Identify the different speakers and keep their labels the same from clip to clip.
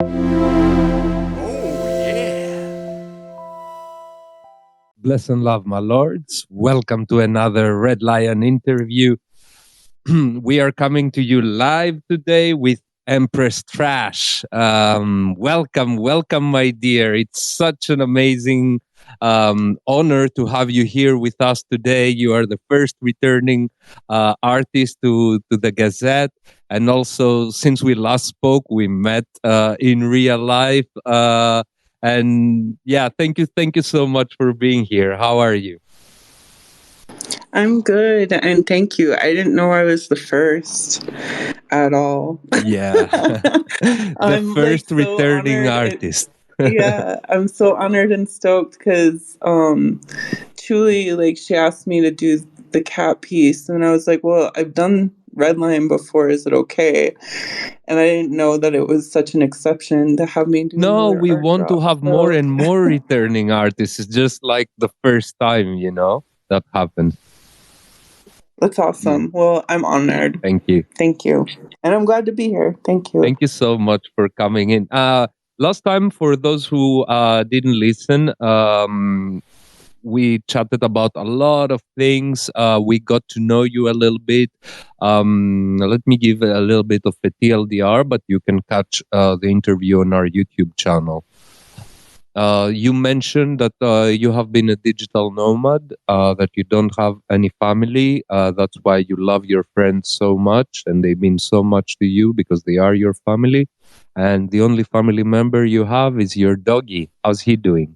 Speaker 1: Oh, yeah.
Speaker 2: Bless and love, my lords. Welcome to another Red Lion interview. We are coming to you live today with Empress Trash. Welcome, my dear. It's such an amazing honor to have you here with us today. You are the first returning artist to the Gazette. And also, since we last spoke, we met in real life. And yeah, thank you so much for being here. How are you?
Speaker 3: I'm good, and thank you. I didn't know I was the first at all.
Speaker 2: Yeah, the
Speaker 3: I'm
Speaker 2: first
Speaker 3: so
Speaker 2: returning
Speaker 3: honored.
Speaker 2: artist.
Speaker 3: Yeah, I'm so honored and stoked because Julie, she asked me to do the cat piece, and I was like, well, I've done Red Line before. Is it okay? And I didn't know that it was such an exception to have me do
Speaker 2: No,
Speaker 3: another
Speaker 2: we
Speaker 3: art
Speaker 2: want to
Speaker 3: drop.
Speaker 2: have more and more returning artists. It's just like the first time, that happens.
Speaker 3: That's awesome. Well, I'm honored.
Speaker 2: Thank you.
Speaker 3: Thank you. And I'm glad to be here. Thank you.
Speaker 2: Thank you so much for coming in. Last time, for those who didn't listen, we chatted about a lot of things. We got to know you a little bit. Let me give a little bit of a TLDR, but you can catch the interview on our YouTube channel. You mentioned that you have been a digital nomad, that you don't have any family. That's why you love your friends so much, and they mean so much to you because they are your family. And the only family member you have is your doggy. How's he doing?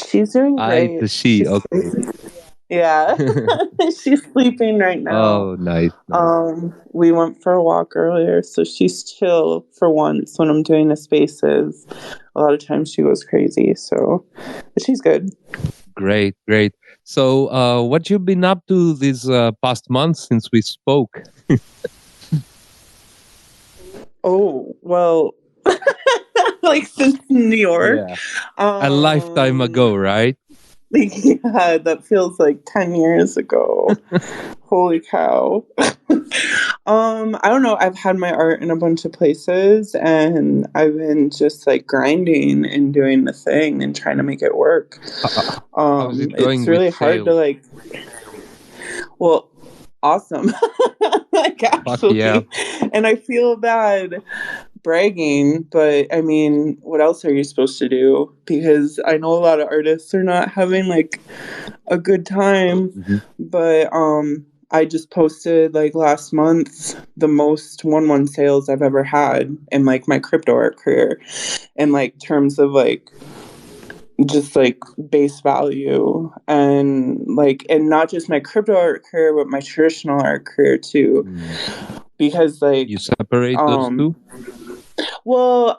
Speaker 3: She's doing great.
Speaker 2: It's a she. Okay.
Speaker 3: Yeah. She's sleeping right now.
Speaker 2: Oh, nice.
Speaker 3: We went for a walk earlier, so she's chill for once when I'm doing the spaces. A lot of times she goes crazy, but she's good.
Speaker 2: Great. So, what you been up to this past month since we spoke?
Speaker 3: Oh, well, since New York.
Speaker 2: Yeah. A lifetime ago, right?
Speaker 3: Yeah, that feels like 10 years ago. Holy cow. I don't know. I've had my art in a bunch of places and I've been just grinding and doing the thing and trying to make it work.
Speaker 2: How's it going
Speaker 3: It's really
Speaker 2: with
Speaker 3: hard
Speaker 2: sales?
Speaker 3: well, awesome. Actually.
Speaker 2: Yeah.
Speaker 3: And I feel bad bragging, but I mean, what else are you supposed to do? Because I know a lot of artists are not having a good time.
Speaker 2: Mm-hmm.
Speaker 3: But I just posted last month the most 1-1 sales I've ever had in my crypto art career, in terms of just base value, and not just my crypto art career but my traditional art career too. Because
Speaker 2: you separate those two?
Speaker 3: Well,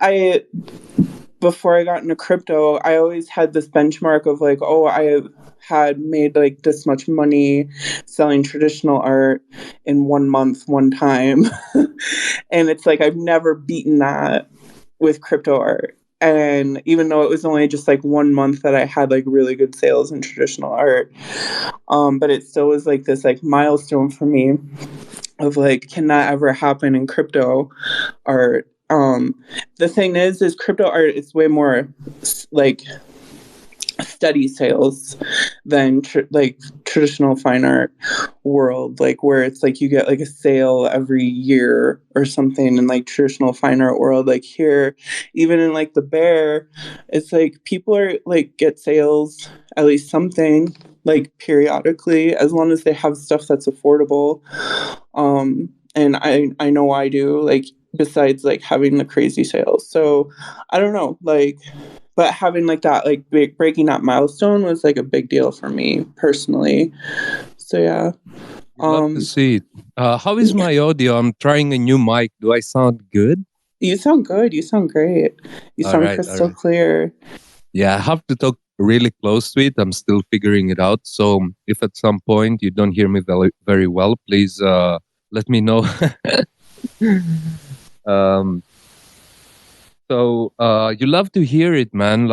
Speaker 3: before I got into crypto, I always had this benchmark of I had made this much money selling traditional art in 1 month, one time. And it's I've never beaten that with crypto art. And even though it was only just 1 month that I had really good sales in traditional art, but it still was this milestone for me of can that ever happen in crypto art? The thing is crypto art is way more steady sales than traditional fine art world, where it's you get a sale every year or something. In traditional fine art world, here, even in the bear, it's people are get sales, at least something, periodically, as long as they have stuff that's affordable. And I know I do, besides having the crazy sales. So I don't know, but having that breaking that milestone was a big deal for me personally. So yeah.
Speaker 2: Love to see it. How is my audio? I'm trying a new mic. Do I sound good?
Speaker 3: You sound good. You sound great. You sound crystal clear.
Speaker 2: Yeah, I have to talk really close to it. I'm still figuring it out. So if at some point you don't hear me very well, please let me know. So you love to hear it, man.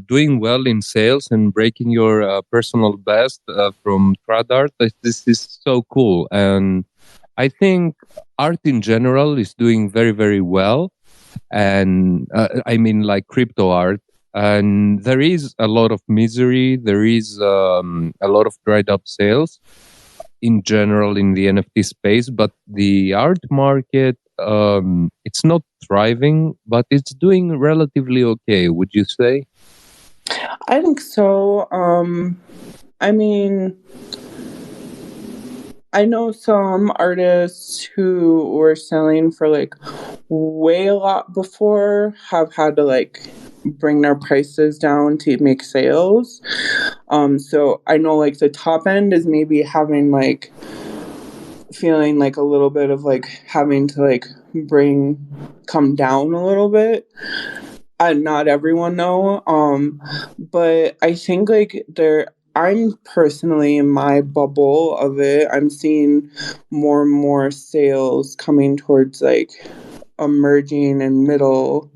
Speaker 2: Doing well in sales and breaking your personal best from trad art. This is so cool. And I think art in general is doing very, very well. And I mean, like crypto art. And there is a lot of misery. There is a lot of dried up sales in general in the NFT space, but the art market, it's not thriving, but it's doing relatively okay. Would you say?
Speaker 3: I think so. I mean, I know some artists who were selling for like way a lot before have had to like bring their prices down to make sales. So I know like the top end is maybe having like feeling like a little bit of like having to like come down a little bit. Not everyone though. But I think like I'm personally in my bubble of it. I'm seeing more and more sales coming towards like emerging and middle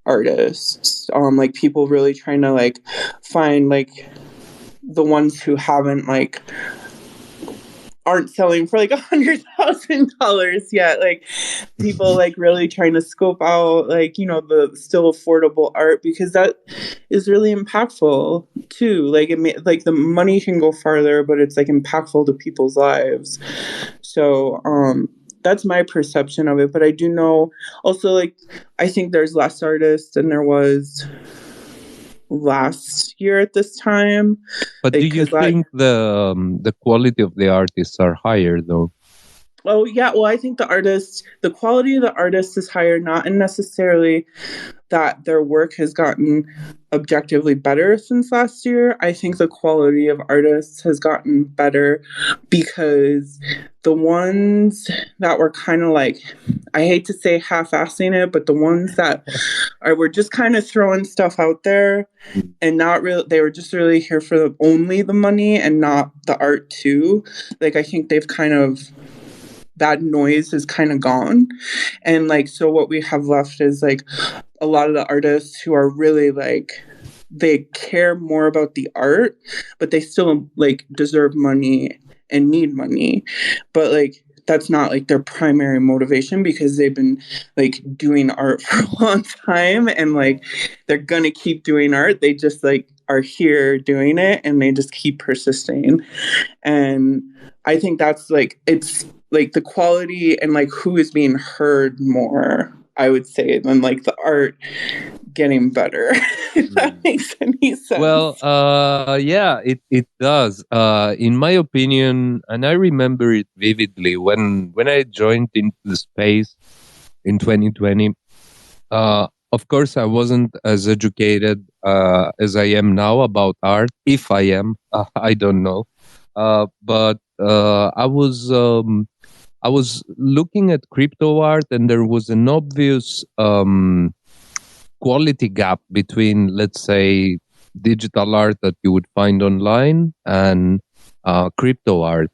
Speaker 3: artists. Like people really trying to like find like the ones who haven't like aren't selling for like $100,000 yet. Like people like really trying to scope out like, you know, the still affordable art, because that is really impactful too. Like like the money can go farther, but it's like impactful to people's lives. So that's my perception of it. But I do know also like I think there's less artists than there was last year at this time.
Speaker 2: But do you think the quality of the artists are higher though?
Speaker 3: Oh yeah, well I think the quality of the artist is higher, not necessarily that their work has gotten objectively better since last year. I think the quality of artists has gotten better because the ones that were kind of like, I hate to say half-assing it, but the ones that were just kind of throwing stuff out there and not really, they were just really here for only the money and not the art too. Like I think they've kind of, that noise is kind of gone. And like, so what we have left is like a lot of the artists who are really like, they care more about the art, but they still like deserve money and need money. But like, that's not like their primary motivation, because they've been like doing art for a long time and like they're gonna keep doing art. They just like are here doing it and they just keep persisting. And I think that's like, it's like the quality and like who is being heard more, I would say, than like the art getting better. If that makes any sense.
Speaker 2: Well, yeah, it does. In my opinion, and I remember it vividly when I joined into the space in 2020. Of course, I wasn't as educated as I am now about art. If I am, I don't know. But I was looking at crypto art, and there was an obvious quality gap between, let's say, digital art that you would find online and crypto art.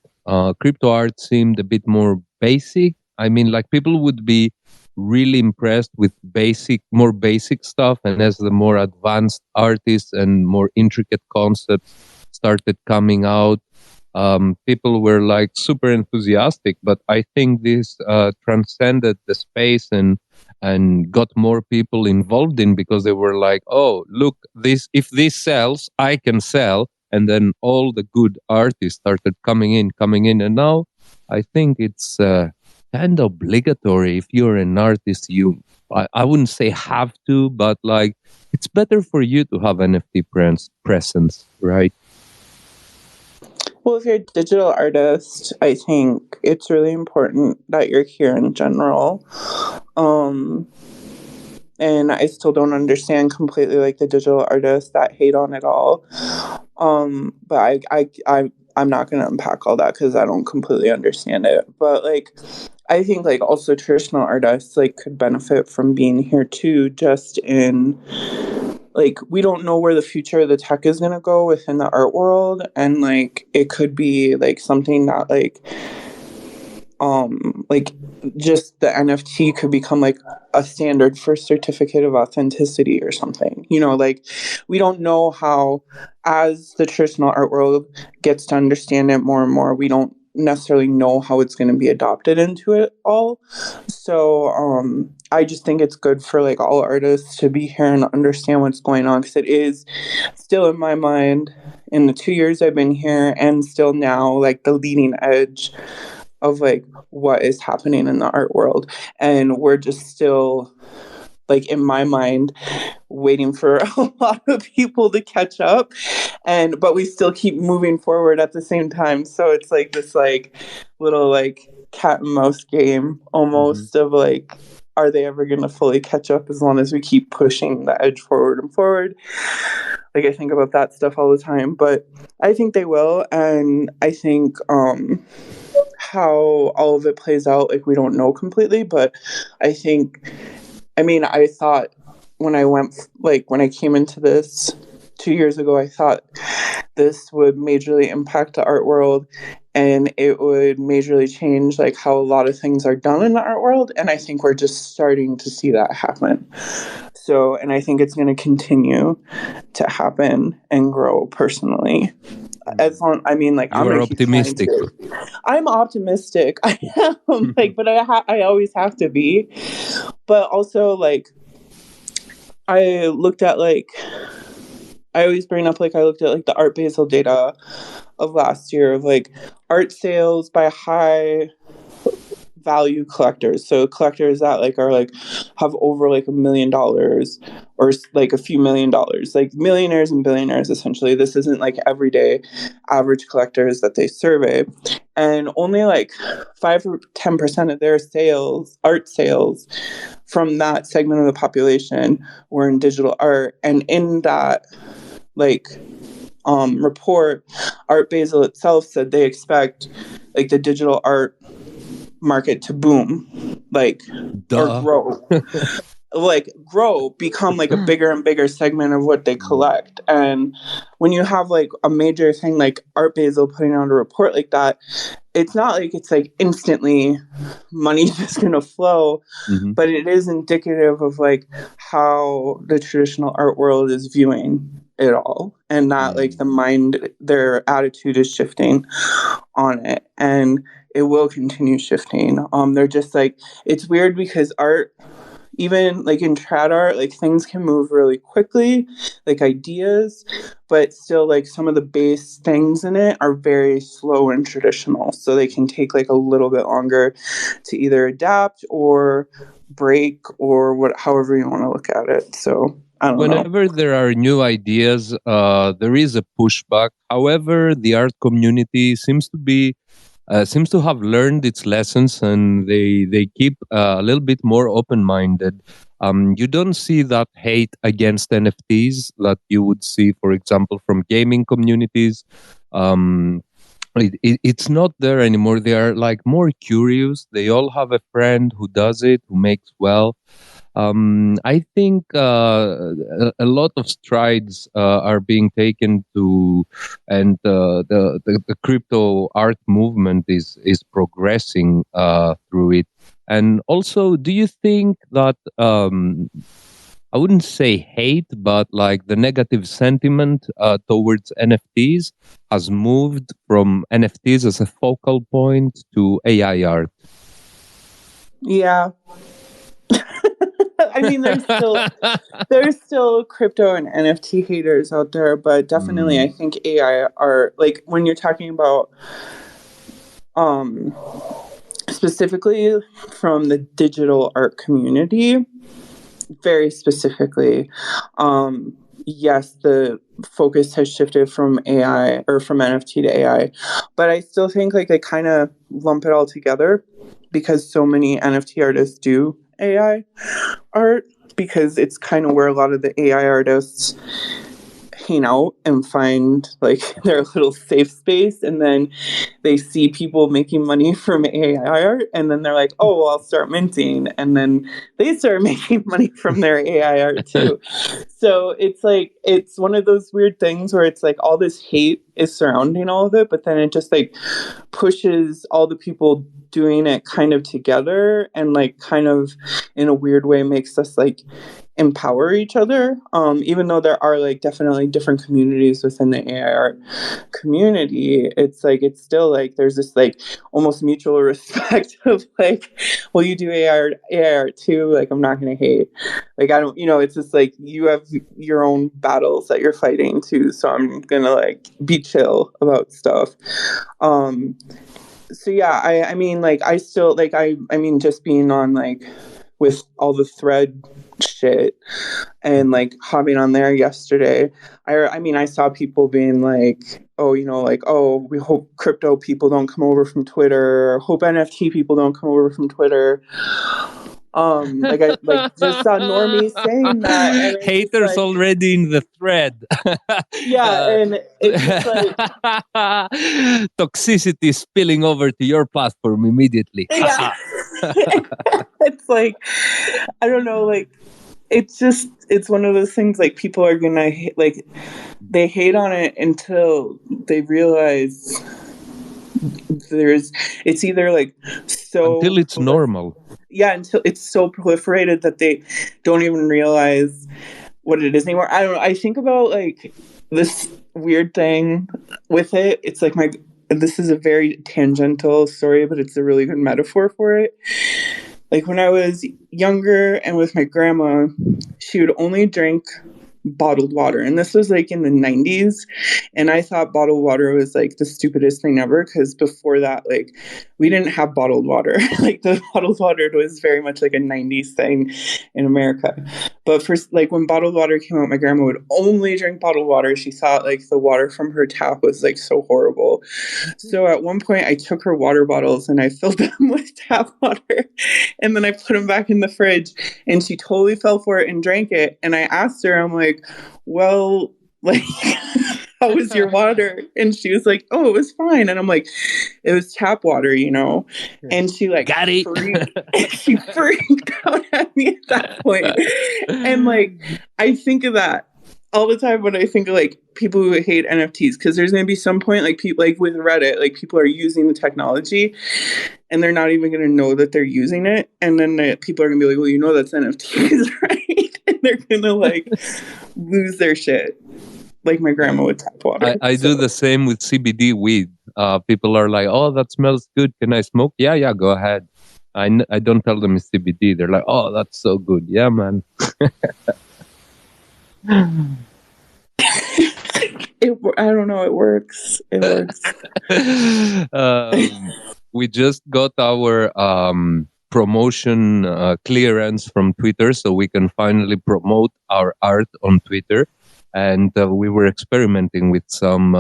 Speaker 2: Crypto art seemed a bit more basic. I mean, like people would be really impressed with more basic stuff, and as the more advanced artists and more intricate concepts started coming out, people were like super enthusiastic. But I think this transcended the space and got more people involved in, because they were like, oh, look, this, if this sells, I can sell. And then all the good artists started coming in. And now I think it's kind of obligatory. If you're an artist, I wouldn't say have to, but like it's better for you to have NFT presence, right?
Speaker 3: Well, if you're a digital artist, I think it's really important that you're here in general. And I still don't understand completely like the digital artists that hate on it all. But I'm not going to unpack all that because I don't completely understand it. But like, I think like also traditional artists like could benefit from being here too, just in like, we don't know where the future of the tech is going to go within the art world. And like, it could be like something that like just the NFT could become like a standard for certificate of authenticity or something. You know, like we don't know how, as the traditional art world gets to understand it more and more, we don't necessarily know how it's going to be adopted into it all. So I just think it's good for like all artists to be here and understand what's going on, because it is still in my mind in the 2 years I've been here and still now like the leading edge of like what is happening in the art world. And we're just still, like in my mind, waiting for a lot of people to catch up, but we still keep moving forward at the same time. So it's like this like little like cat and mouse game almost of like, are they ever going to fully catch up as long as we keep pushing the edge forward and forward? Like I think about that stuff all the time, but I think they will. And I think how all of it plays out, like we don't know completely, but I think, I mean, I thought when I came into this 2 years ago, I thought this would majorly impact the art world and it would majorly change like how a lot of things are done in the art world. And I think we're just starting to see that happen. So, and I think it's going to continue to happen and grow personally. As long, I mean, like,
Speaker 2: You
Speaker 3: I'm
Speaker 2: are
Speaker 3: gonna keep trying
Speaker 2: optimistic.
Speaker 3: to. I'm optimistic. I am, like, but I always have to be. But also, like, I looked at like, I always bring up like I looked at like the Art Basel data of last year of like art sales by high value collectors. So collectors that like are like have over like $1 million or like a few $1,000,000, like millionaires and billionaires essentially. This isn't like everyday average collectors that they survey. And only like 5 or 10% of their sales, art sales from that segment of the population were in digital art. And in that like report, Art Basel itself said they expect like the digital art market to boom, like or grow, become like a bigger and bigger segment of what they collect. And when you have like a major thing like Art Basel putting out a report like that, it's not like it's like instantly money just gonna flow, but it is indicative of like how the traditional art world is viewing it all, and that like their attitude is shifting on it, and it will continue shifting. They're just like, it's weird because art, even like in trad art, like things can move really quickly, like ideas, but still like some of the base things in it are very slow and traditional. So they can take like a little bit longer to either adapt or break or however you want to look at it. So I don't know.
Speaker 2: Whenever there are new ideas, there is a pushback. However, the art community seems to have learned its lessons, and they keep a little bit more open-minded. You don't see that hate against NFTs that you would see, for example, from gaming communities. It's not there anymore. They are like more curious. They all have a friend who does it, who makes well. I think a lot of strides are being taken and the crypto art movement is progressing through it. And also, do you think that I wouldn't say hate, but like the negative sentiment towards NFTs has moved from NFTs as a focal point to AI art?
Speaker 3: Yeah. I mean, there's still crypto and NFT haters out there, but definitely I think AI are like, when you're talking about specifically from the digital art community, very specifically, yes, the focus has shifted from AI or from NFT to AI, but I still think like they kind of lump it all together because so many NFT artists do AI art, because it's kind of where a lot of the AI artists hang out and find like their little safe space, and then they see people making money from AI art, and then they're like, oh, well, I'll start minting, and then they start making money from their AI art too. So it's like, it's one of those weird things where it's like all this hate is surrounding all of it, but then it just like pushes all the people doing it kind of together, and like kind of in a weird way makes us like empower each other. Even though there are like definitely different communities within the AI art community, it's like it's still like there's this like almost mutual respect of like, well, you do AI art too. Like I'm not gonna hate. Like I don't, it's just like you have your own battles that you're fighting too. So I'm gonna like be chill about stuff. So yeah, I mean like I still like I mean just being on like with all the thread shit and like hopping on there yesterday, I mean I saw people being like, oh, like, oh, we hope crypto people don't come over from Twitter, hope NFT people don't come over from Twitter. Like I like just saw normies saying that, and it's
Speaker 2: haters
Speaker 3: like,
Speaker 2: already in the thread.
Speaker 3: yeah, and it's just like
Speaker 2: toxicity spilling over to your platform immediately.
Speaker 3: yeah. It's like I don't know, like it's one of those things like people are gonna like they hate on it until they realize it's either like so
Speaker 2: until it's normal.
Speaker 3: Yeah, until it's so proliferated that they don't even realize what it is anymore. I don't know. I think about like this weird thing with it. It's like this is a very tangential story, but it's a really good metaphor for it. Like when I was younger and with my grandma, she would only drink bottled water. And this was like in the 90s. And I thought bottled water was like the stupidest thing ever because before that, like we didn't have bottled water. Like the bottled water was very much like a 90s thing in America. But first, like when bottled water came out, my grandma would only drink bottled water. She thought like the water from her tap was like so horrible. So at one point I took her water bottles and I filled them with tap water and then I put them back in the fridge and she totally fell for it and drank it. And I asked her, I'm like, well, like, how was your water? And she was like, oh, it was fine. And I'm like, it was tap water, And she like
Speaker 2: got it.
Speaker 3: She freaked out at me at that point. And like, I think of that all the time when I think of like people who hate NFTs, because there's going to be some point like people like with Reddit, like people are using the technology and they're not even going to know that they're using it. And then people are going to be like, well, that's NFTs, right? And they're going to like lose their shit. Like my grandma with tap water.
Speaker 2: I do the same with CBD weed. People are like, oh, that smells good. Can I smoke? Yeah, go ahead. I don't tell them it's CBD. They're like, oh, that's so good. Yeah, man.
Speaker 3: I don't know. It works.
Speaker 2: We just got our promotion clearance from Twitter, so we can finally promote our art on Twitter. And we were experimenting with some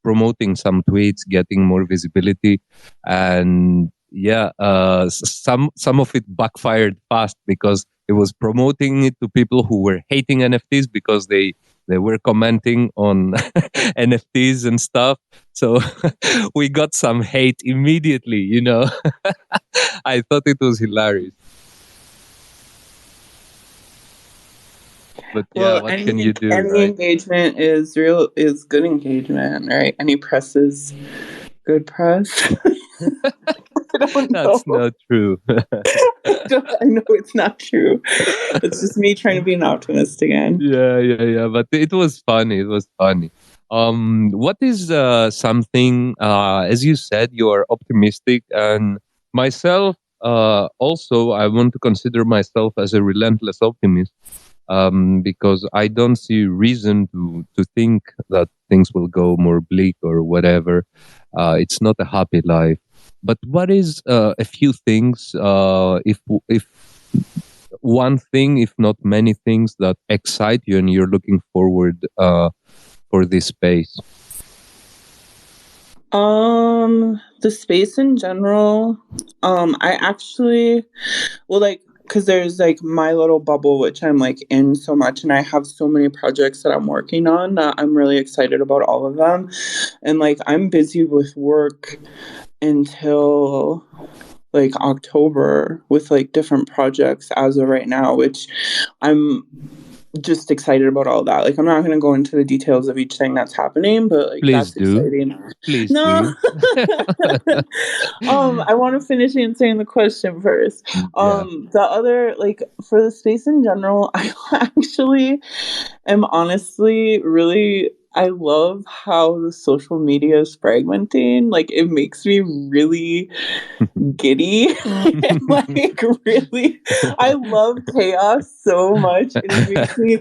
Speaker 2: promoting some tweets, getting more visibility, and some of it backfired fast because it was promoting it to people who were hating NFTs because they were commenting on NFTs and stuff. So we got some hate immediately, I thought it was hilarious. But yeah, what can you do?
Speaker 3: Any engagement is good engagement, right? Any press is good press.
Speaker 2: That's not true.
Speaker 3: I know it's not true. It's just me trying to be an optimist again.
Speaker 2: Yeah. But it was funny. What is something? As you said, you are optimistic, and myself also. I want to consider myself as a relentless optimist. Because I don't see reason to think that things will go more bleak or whatever. It's not a happy life. But what is a few things, if one thing, if not many things, that excite you and you're looking forward for this space?
Speaker 3: The space in general. I actually, because there's like my little bubble, which I'm like in so much, and I have so many projects that I'm working on that I'm really excited about all of them. And like I'm busy with work until like October with like different projects as of right now, which I'm just excited about all that. Like, I'm not going to go into the details of each thing that's happening, but like,
Speaker 2: Please
Speaker 3: that's
Speaker 2: do.
Speaker 3: exciting.
Speaker 2: Please
Speaker 3: No.
Speaker 2: do.
Speaker 3: I want to finish answering the question first.
Speaker 2: Yeah.
Speaker 3: The other, like, for the space in general, I actually am honestly really, I love how the social media is fragmenting. Like, it makes me really giddy and like really, I love chaos so much, and it makes me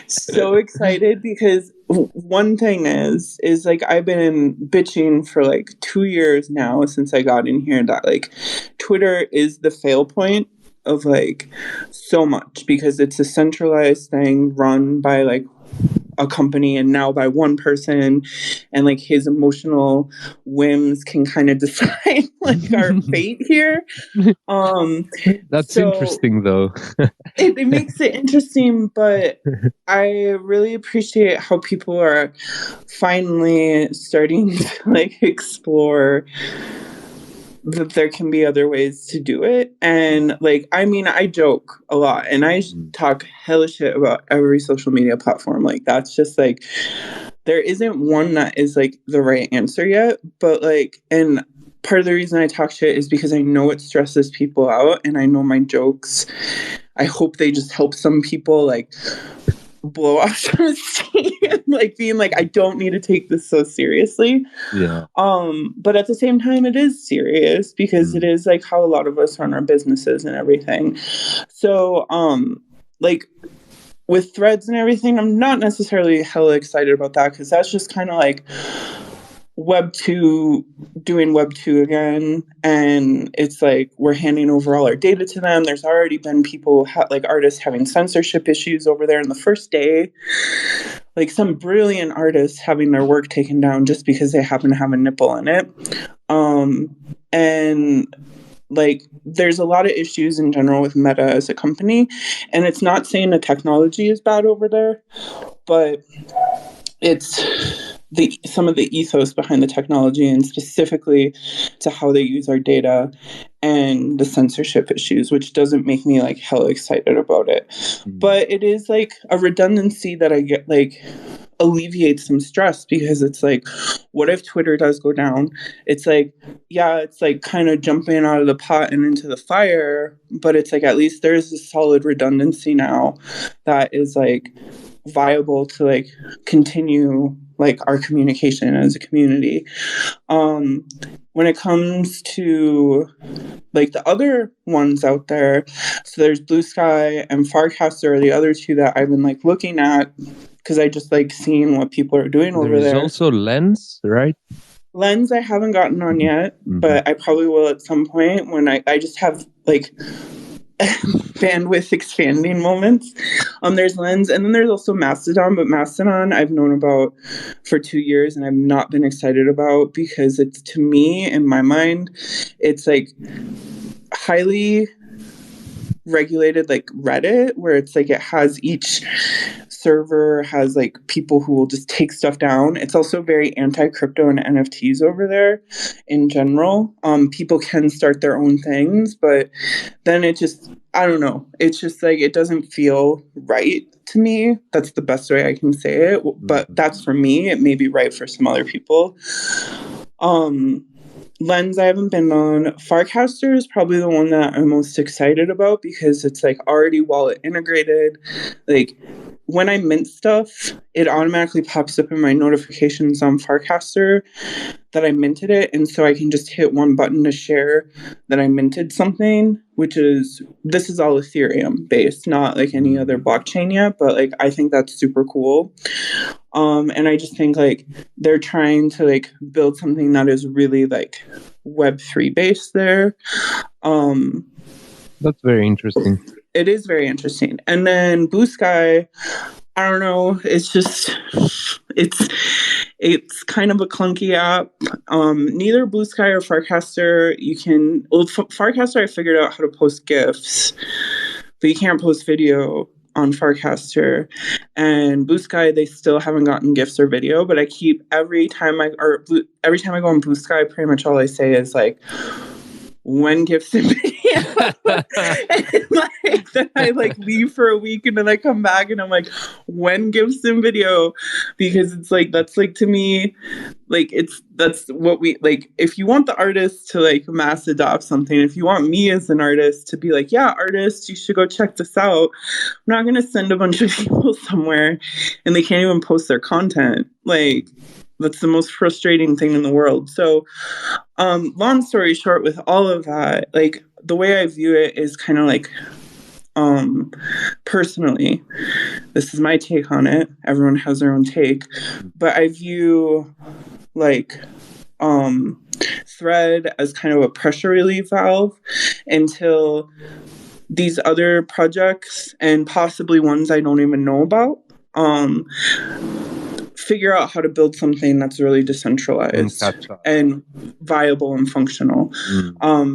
Speaker 3: so excited because one thing is like, I've been bitching for like 2 years now since I got in here that like Twitter is the fail point of like so much, because it's a centralized thing run by like a company and now by one person, and like his emotional whims can kind of decide like our fate here.
Speaker 2: That's
Speaker 3: So
Speaker 2: interesting though.
Speaker 3: it makes it interesting, but I really appreciate how people are finally starting to like explore that there can be other ways to do it. And like, I mean, I joke a lot and I talk hella shit about every social media platform. Like, that's just like, there isn't one that is like the right answer yet. But like, and part of the reason I talk shit is because I know it stresses people out, and I know my jokes, I hope they just help some people like blow off some steam, like being like, I don't need to take this so seriously.
Speaker 2: Yeah.
Speaker 3: But at the same time, it is serious because it is like how a lot of us run our businesses and everything. So, like with threads and everything, I'm not necessarily hella excited about that, because that's just kind of like Web 2 doing Web 2 again, and it's like we're handing over all our data to them. There's already been people like artists having censorship issues over there in the first day, like some brilliant artists having their work taken down just because they happen to have a nipple in it. And like, there's a lot of issues in general with Meta as a company, and it's not saying the technology is bad over there, but it's some of the ethos behind the technology, and specifically to how they use our data and the censorship issues, which doesn't make me like hella excited about it. But it is like a redundancy that I get, like alleviates some stress, because it's like, what if Twitter does go down? It's like, yeah, it's like kind of jumping out of the pot and into the fire, but it's like, at least there's a solid redundancy now that is like viable to like continue like our communication as a community. When it comes to like the other ones out there, so there's Blue Sky and Farcaster are the other two that I've been like looking at, because I just like seeing what people are doing over there.
Speaker 2: There's also Lens, right?
Speaker 3: Lens I haven't gotten on yet, but I probably will at some point when I just have like bandwidth expanding moments. There's Lens, and then there's also Mastodon, but Mastodon I've known about for 2 years and I've not been excited about, because it's, to me, in my mind, it's like highly regulated like Reddit, where it's like it has each server has like people who will just take stuff down. It's also very anti-crypto and NFTs over there in general. People can start their own things, but then it just, I don't know, it's just like, it doesn't feel right to me. That's the best way I can say it, but that's for me. It may be right for some other people. Lens I haven't been on. Farcaster is probably the one that I'm most excited about, because it's like already wallet integrated. Like, when I mint stuff, it automatically pops up in my notifications on Farcaster that I minted it, and so I can just hit one button to share that I minted something, this is all Ethereum based, not like any other blockchain yet, but like I think that's super cool. And I just think like they're trying to like build something that is really like Web3 based there.
Speaker 2: That's very interesting.
Speaker 3: It is very interesting. And then Blue Sky, I don't know, it's just it's kind of a clunky app. Neither Blue Sky or Farcaster, Farcaster I figured out how to post GIFs, but you can't post video on Farcaster. And Blue Sky, they still haven't gotten GIFs or video, but I keep every time I go on Blue Sky, pretty much all I say is like, when GIFs and video. And like then I like leave for a week and then I come back and I'm like, when Gibson video? Because it's like that's like to me, like that's what we like. If you want the artist to like mass adopt something, if you want me as an artist to be like, yeah, artist, you should go check this out. I'm not gonna send a bunch of people somewhere and they can't even post their content. Like that's the most frustrating thing in the world. So long story short, with all of that, like the way I view it is kind of like personally, this is my take on it. Everyone has their own take, but I view like Thread as kind of a pressure relief valve until these other projects and possibly ones I don't even know about figure out how to build something that's really decentralized and viable and functional.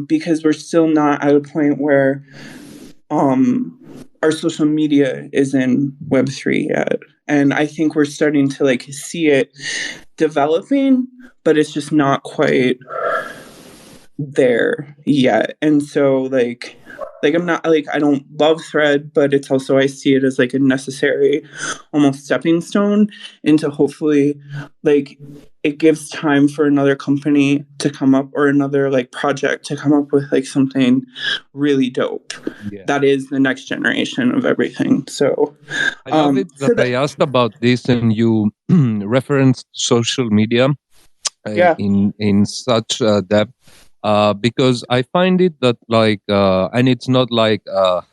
Speaker 3: Because we're still not at a point where our social media is in Web3 yet. And I think we're starting to like see it developing, but it's just not quite there yet. And so like I'm not like, I don't love Thread, but it's also, I see it as like a necessary almost stepping stone into hopefully like it gives time for another company to come up or another like project to come up with like something really dope. That is the next generation of everything. So
Speaker 2: I love it that I asked about this and you referenced social media in such depth. Because I find it that like, and it's not like, a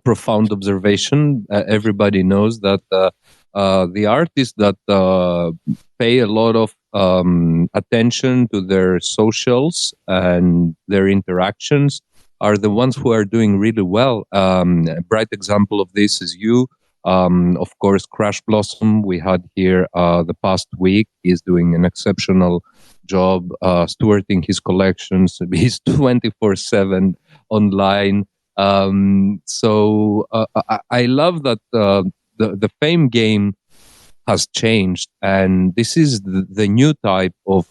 Speaker 2: profound observation. Everybody knows that the artists that pay a lot of attention to their socials and their interactions are the ones who are doing really well. A bright example of this is you. Of course, Crash Blossom we had here the past week is doing an exceptional job stewarding his collections. He's 24/7 online. So I love that the fame game has changed, and this is the new type of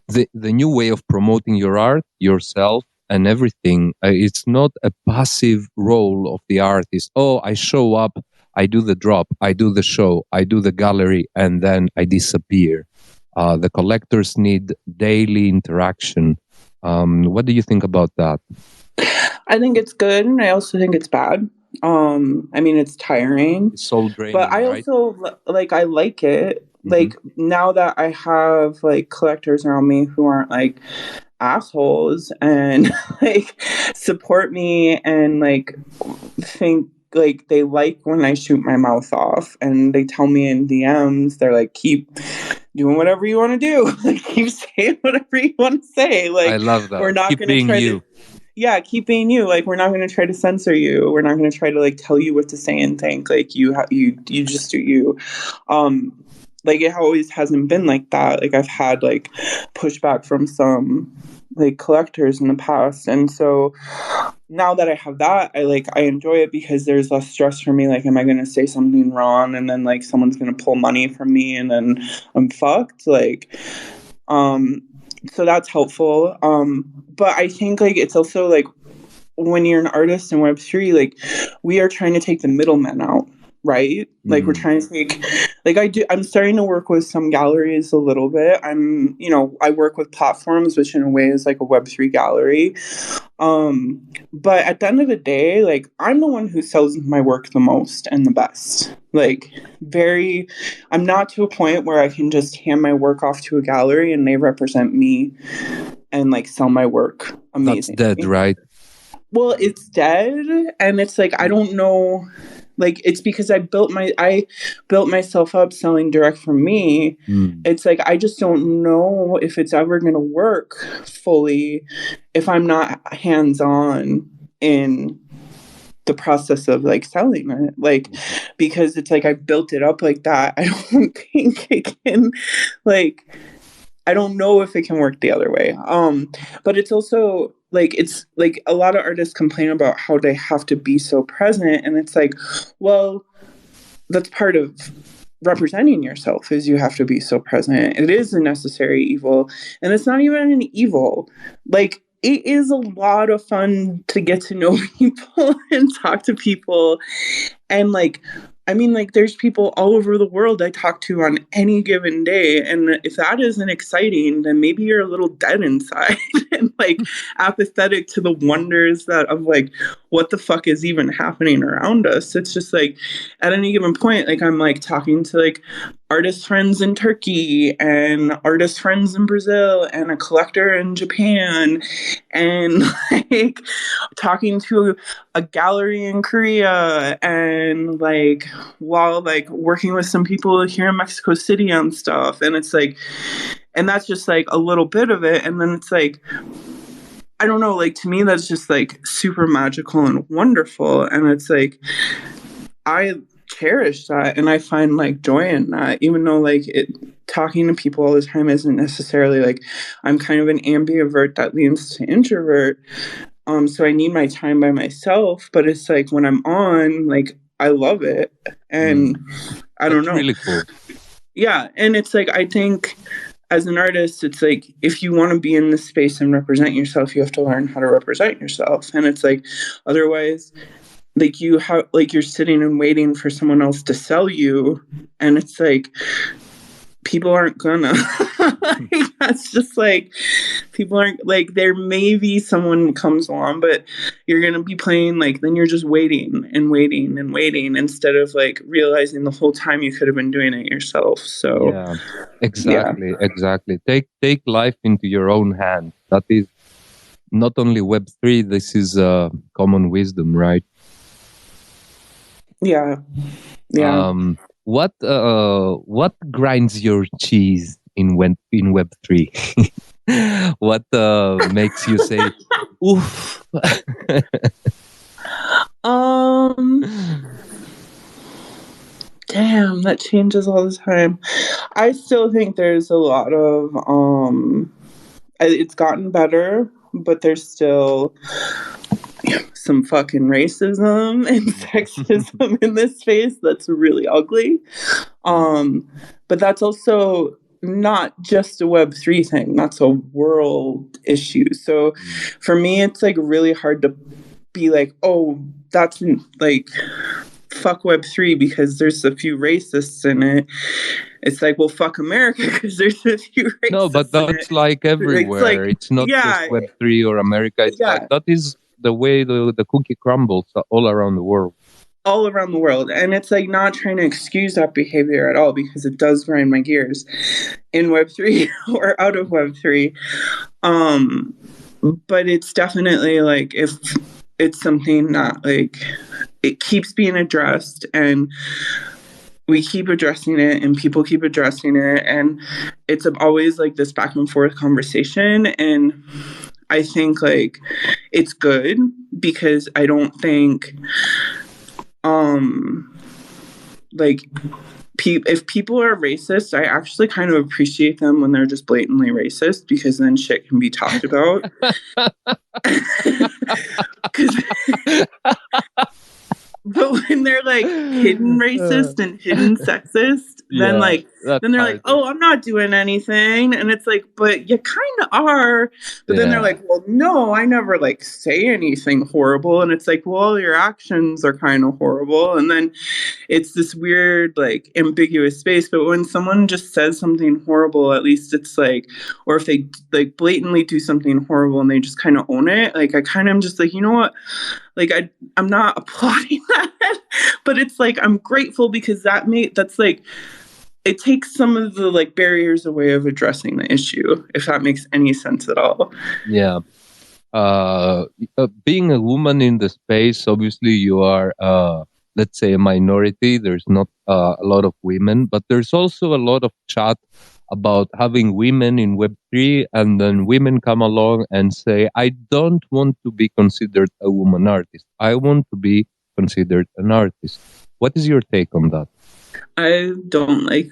Speaker 2: the new way of promoting your art, yourself, and everything. It's not a passive role of the artist. Oh, I show up, I do the drop, I do the show, I do the gallery, and then I disappear. The collectors need daily interaction. What do you think about that?
Speaker 3: I think it's good, and I also think it's bad. I mean, it's tiring.
Speaker 2: It's soul draining,
Speaker 3: but I
Speaker 2: right?
Speaker 3: also like I like it. Like now that I have like collectors around me who aren't like assholes and like support me and like think like they like when I shoot my mouth off and they tell me in DMs, they're like, keep doing whatever you want to do. Like keep saying whatever you want to say. Like
Speaker 2: I love that.
Speaker 3: We're not
Speaker 2: Keep
Speaker 3: gonna
Speaker 2: being
Speaker 3: try
Speaker 2: you.
Speaker 3: keep being you. Like we're not going to try to censor you. We're not going to try to like tell you what to say and think. Like you just do you. Like it always hasn't been like that. Like I've had like pushback from some like collectors in the past, and so now that I have that, I enjoy it because there's less stress for me. Like, am I going to say something wrong and then like someone's going to pull money from me and then I'm fucked? Like, so that's helpful. But I think like it's also like when you're an artist in Web3, like we are trying to take the middlemen out, right? Like we're trying to take, like I'm starting to work with some galleries a little bit. I work with platforms, which in a way is like a Web3 gallery. But at the end of the day, like I'm the one who sells my work the most and the best. Like I'm not to a point where I can just hand my work off to a gallery and they represent me and like sell my work amazing.
Speaker 2: That's dead, right?
Speaker 3: Well, it's dead, and it's like I don't know. Like it's because I built myself up selling direct from me. It's like I just don't know if it's ever going to work fully if I'm not hands-on in the process of like selling it. Like because it's like I built it up like that. I don't think it can like I don't know if it can work the other way. But it's also like it's like a lot of artists complain about how they have to be so present, and it's like, well, that's part of representing yourself is you have to be so present. It is a necessary evil, and it's not even an evil. Like it is a lot of fun to get to know people and talk to people. And like, I mean, like, there's people all over the world I talk to on any given day. And if that isn't exciting, then maybe you're a little dead inside and like apathetic to the wonders that of like what the fuck is even happening around us. It's just like at any given point, like I'm like talking to like artist friends in Turkey and artist friends in Brazil and a collector in Japan and like talking to a gallery in Korea and like while like working with some people here in Mexico City on stuff. And it's like, and that's just like a little bit of it. And then it's like, I don't know, like to me, that's just like super magical and wonderful. And it's like, I cherish that and I find like joy in that, even though like talking to people all the time isn't necessarily like, I'm kind of an ambivert that leans to introvert. So I need my time by myself, but it's like when I'm on, like I love it. And I don't know.
Speaker 2: Really cool.
Speaker 3: Yeah. And it's like, I think as an artist, it's like, if you want to be in this space and represent yourself, you have to learn how to represent yourself. And it's like, otherwise, like you have, like you're sitting and waiting for someone else to sell you. And it's like, people aren't gonna. Like, that's just like, people aren't like, there may be someone comes along, but you're gonna be playing like, then you're just waiting and waiting and waiting instead of like realizing the whole time you could have been doing it yourself. So
Speaker 2: yeah, exactly. Take life into your own hand. That is not only Web3. This is common wisdom, right?
Speaker 3: Yeah.
Speaker 2: What grinds your cheese in Web3? What makes you say, "Oof"?
Speaker 3: Damn, that changes all the time. I still think there's a lot of it's gotten better, but there's still some fucking racism and sexism in this space that's really ugly. But that's also not just a Web3 thing. That's a world issue. So for me, it's like really hard to be like, oh, that's like fuck Web3 because there's a few racists in it. It's like, well, fuck America because there's a few racists.
Speaker 2: No, but that's like everywhere. It's not just Web3 or America. It's like that is the way the cookie crumbles all around the world.
Speaker 3: All around the world. And it's like not trying to excuse that behavior at all because it does grind my gears in Web3 or out of Web3. But it's definitely like, if it's something that like it keeps being addressed and we keep addressing it and people keep addressing it, and it's always like this back and forth conversation. And I think like it's good because I don't think like if people are racist, I actually kind of appreciate them when they're just blatantly racist because then shit can be talked about. But when they're like hidden racist and hidden sexist, then they're like, oh, I'm not doing anything. And it's like, but you kind of are. But then they're like, well, no, I never like say anything horrible. And it's like, well, your actions are kind of horrible. And then it's this weird, like ambiguous space. But when someone just says something horrible, at least it's like, or if they like blatantly do something horrible and they just kind of own it, like I kind of am just like, you know what? Like I'm not applauding that, but it's like I'm grateful because that's like it takes some of the like barriers away of addressing the issue, if that makes any sense at all.
Speaker 2: Yeah. Being a woman in the space, obviously you are let's say a minority. There's not a lot of women, but there's also a lot of chat about having women in Web3, and then women come along and say, I don't want to be considered a woman artist. I want to be considered an artist. What is your take on that?
Speaker 3: I don't like,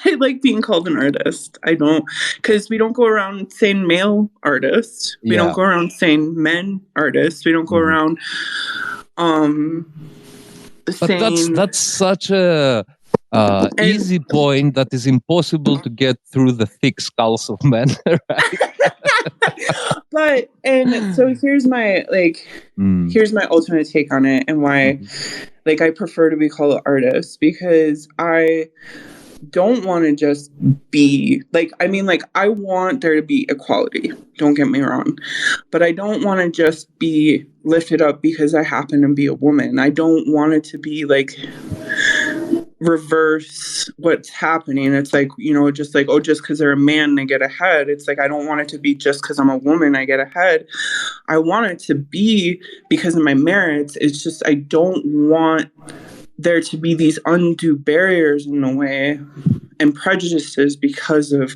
Speaker 3: I like being called an artist. I don't, because we don't go around saying male artist. We don't go around saying men artists. We don't go around saying...
Speaker 2: That's such a... easy point that is impossible to get through the thick skulls of men, right?
Speaker 3: But and so here's my here's my ultimate take on it, and why I prefer to be called an artist, because I don't want to just be I want there to be equality, don't get me wrong, but I don't want to just be lifted up because I happen to be a woman. I don't want it to be reverse what's happening. It's just just because they're a man they get ahead. It's I don't want it to be just because I'm a woman I get ahead. I want it to be because of my merits. It's just I don't want there to be these undue barriers in the way and prejudices because of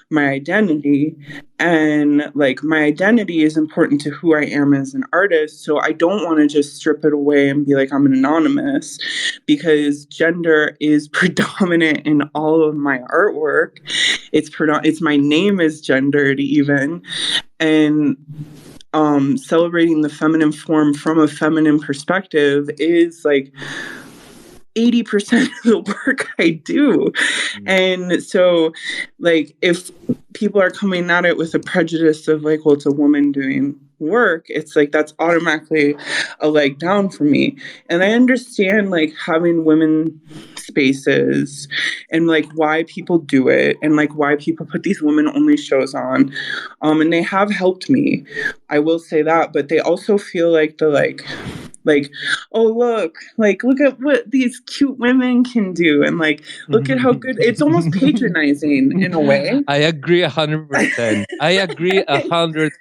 Speaker 3: my identity. And my identity is important to who I am as an artist. So I don't want to just strip it away and be I'm an anonymous, because gender is predominant in all of my artwork. It's my name is gendered even. And celebrating the feminine form from a feminine perspective is 80% of the work I do. And so if people are coming at it with a prejudice of well, it's a woman doing work, it's that's automatically a leg down for me. And I understand having women spaces and why people do it, and why people put these women only shows on, and they have helped me, I will say that. But they also feel oh look at what these cute women can do, and look at how good. It's almost patronizing in a way.
Speaker 2: I agree 100%. I agree 100%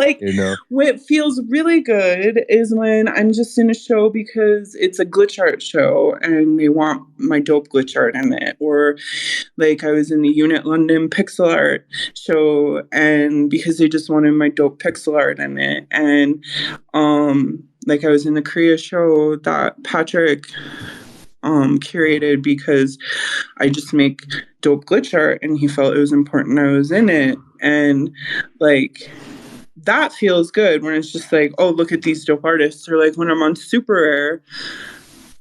Speaker 3: And what feels really good is when I'm just in a show because it's a glitch art show and they want my dope glitch art in it. Or I was in the Unit London pixel art show and because they just wanted my dope pixel art in it. And I was in the Korea show that Patrick curated because I just make dope glitch art and he felt it was important I was in it. And that feels good when it's just oh, look at these dope artists. Or when I'm on Super Rare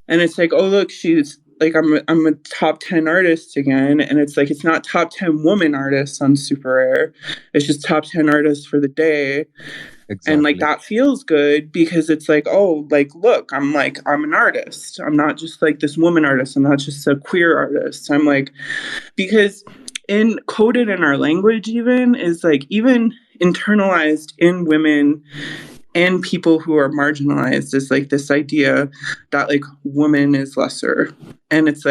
Speaker 3: and it's oh, look, she's I'm a top 10 artist again. And it's it's not top 10 woman artists on Super Rare. It's just top 10 artists for the day. Exactly. And that feels good because it's oh, look, I'm an artist. I'm not just this woman artist. I'm not just a queer artist. I'm because coded in our language even is even internalized in women and people who are marginalized is this idea that woman is lesser. And it's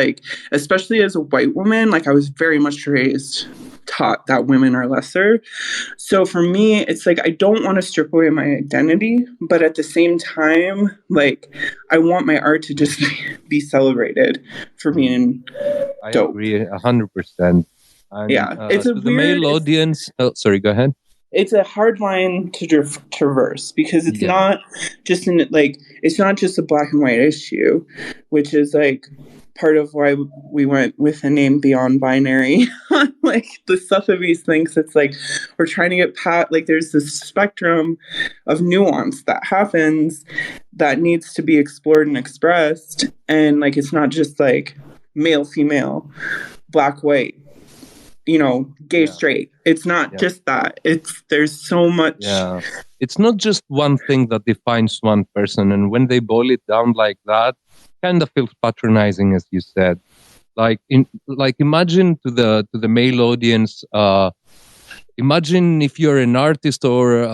Speaker 3: especially as a white woman, I was very much taught that women are lesser. So for me, it's I don't want to strip away my identity, but at the same time, I want my art to just be celebrated for being dope.
Speaker 2: I agree 100%. And,
Speaker 3: yeah, it's a
Speaker 2: the male audience. Oh, sorry, go ahead.
Speaker 3: It's a hard line to traverse because it's not just it's not just a black and white issue, which is part of why we went with the name Beyond Binary. The Sotheby's thinks it's we're trying to get there's this spectrum of nuance that happens that needs to be explored and expressed, and it's not just male, female, black, white, gay, straight. It's not just that. There's so much.
Speaker 2: Yeah. It's not just one thing that defines one person. And when they boil it down like that, kind of feels patronizing, as you said. Imagine to the male audience, imagine if you're an artist or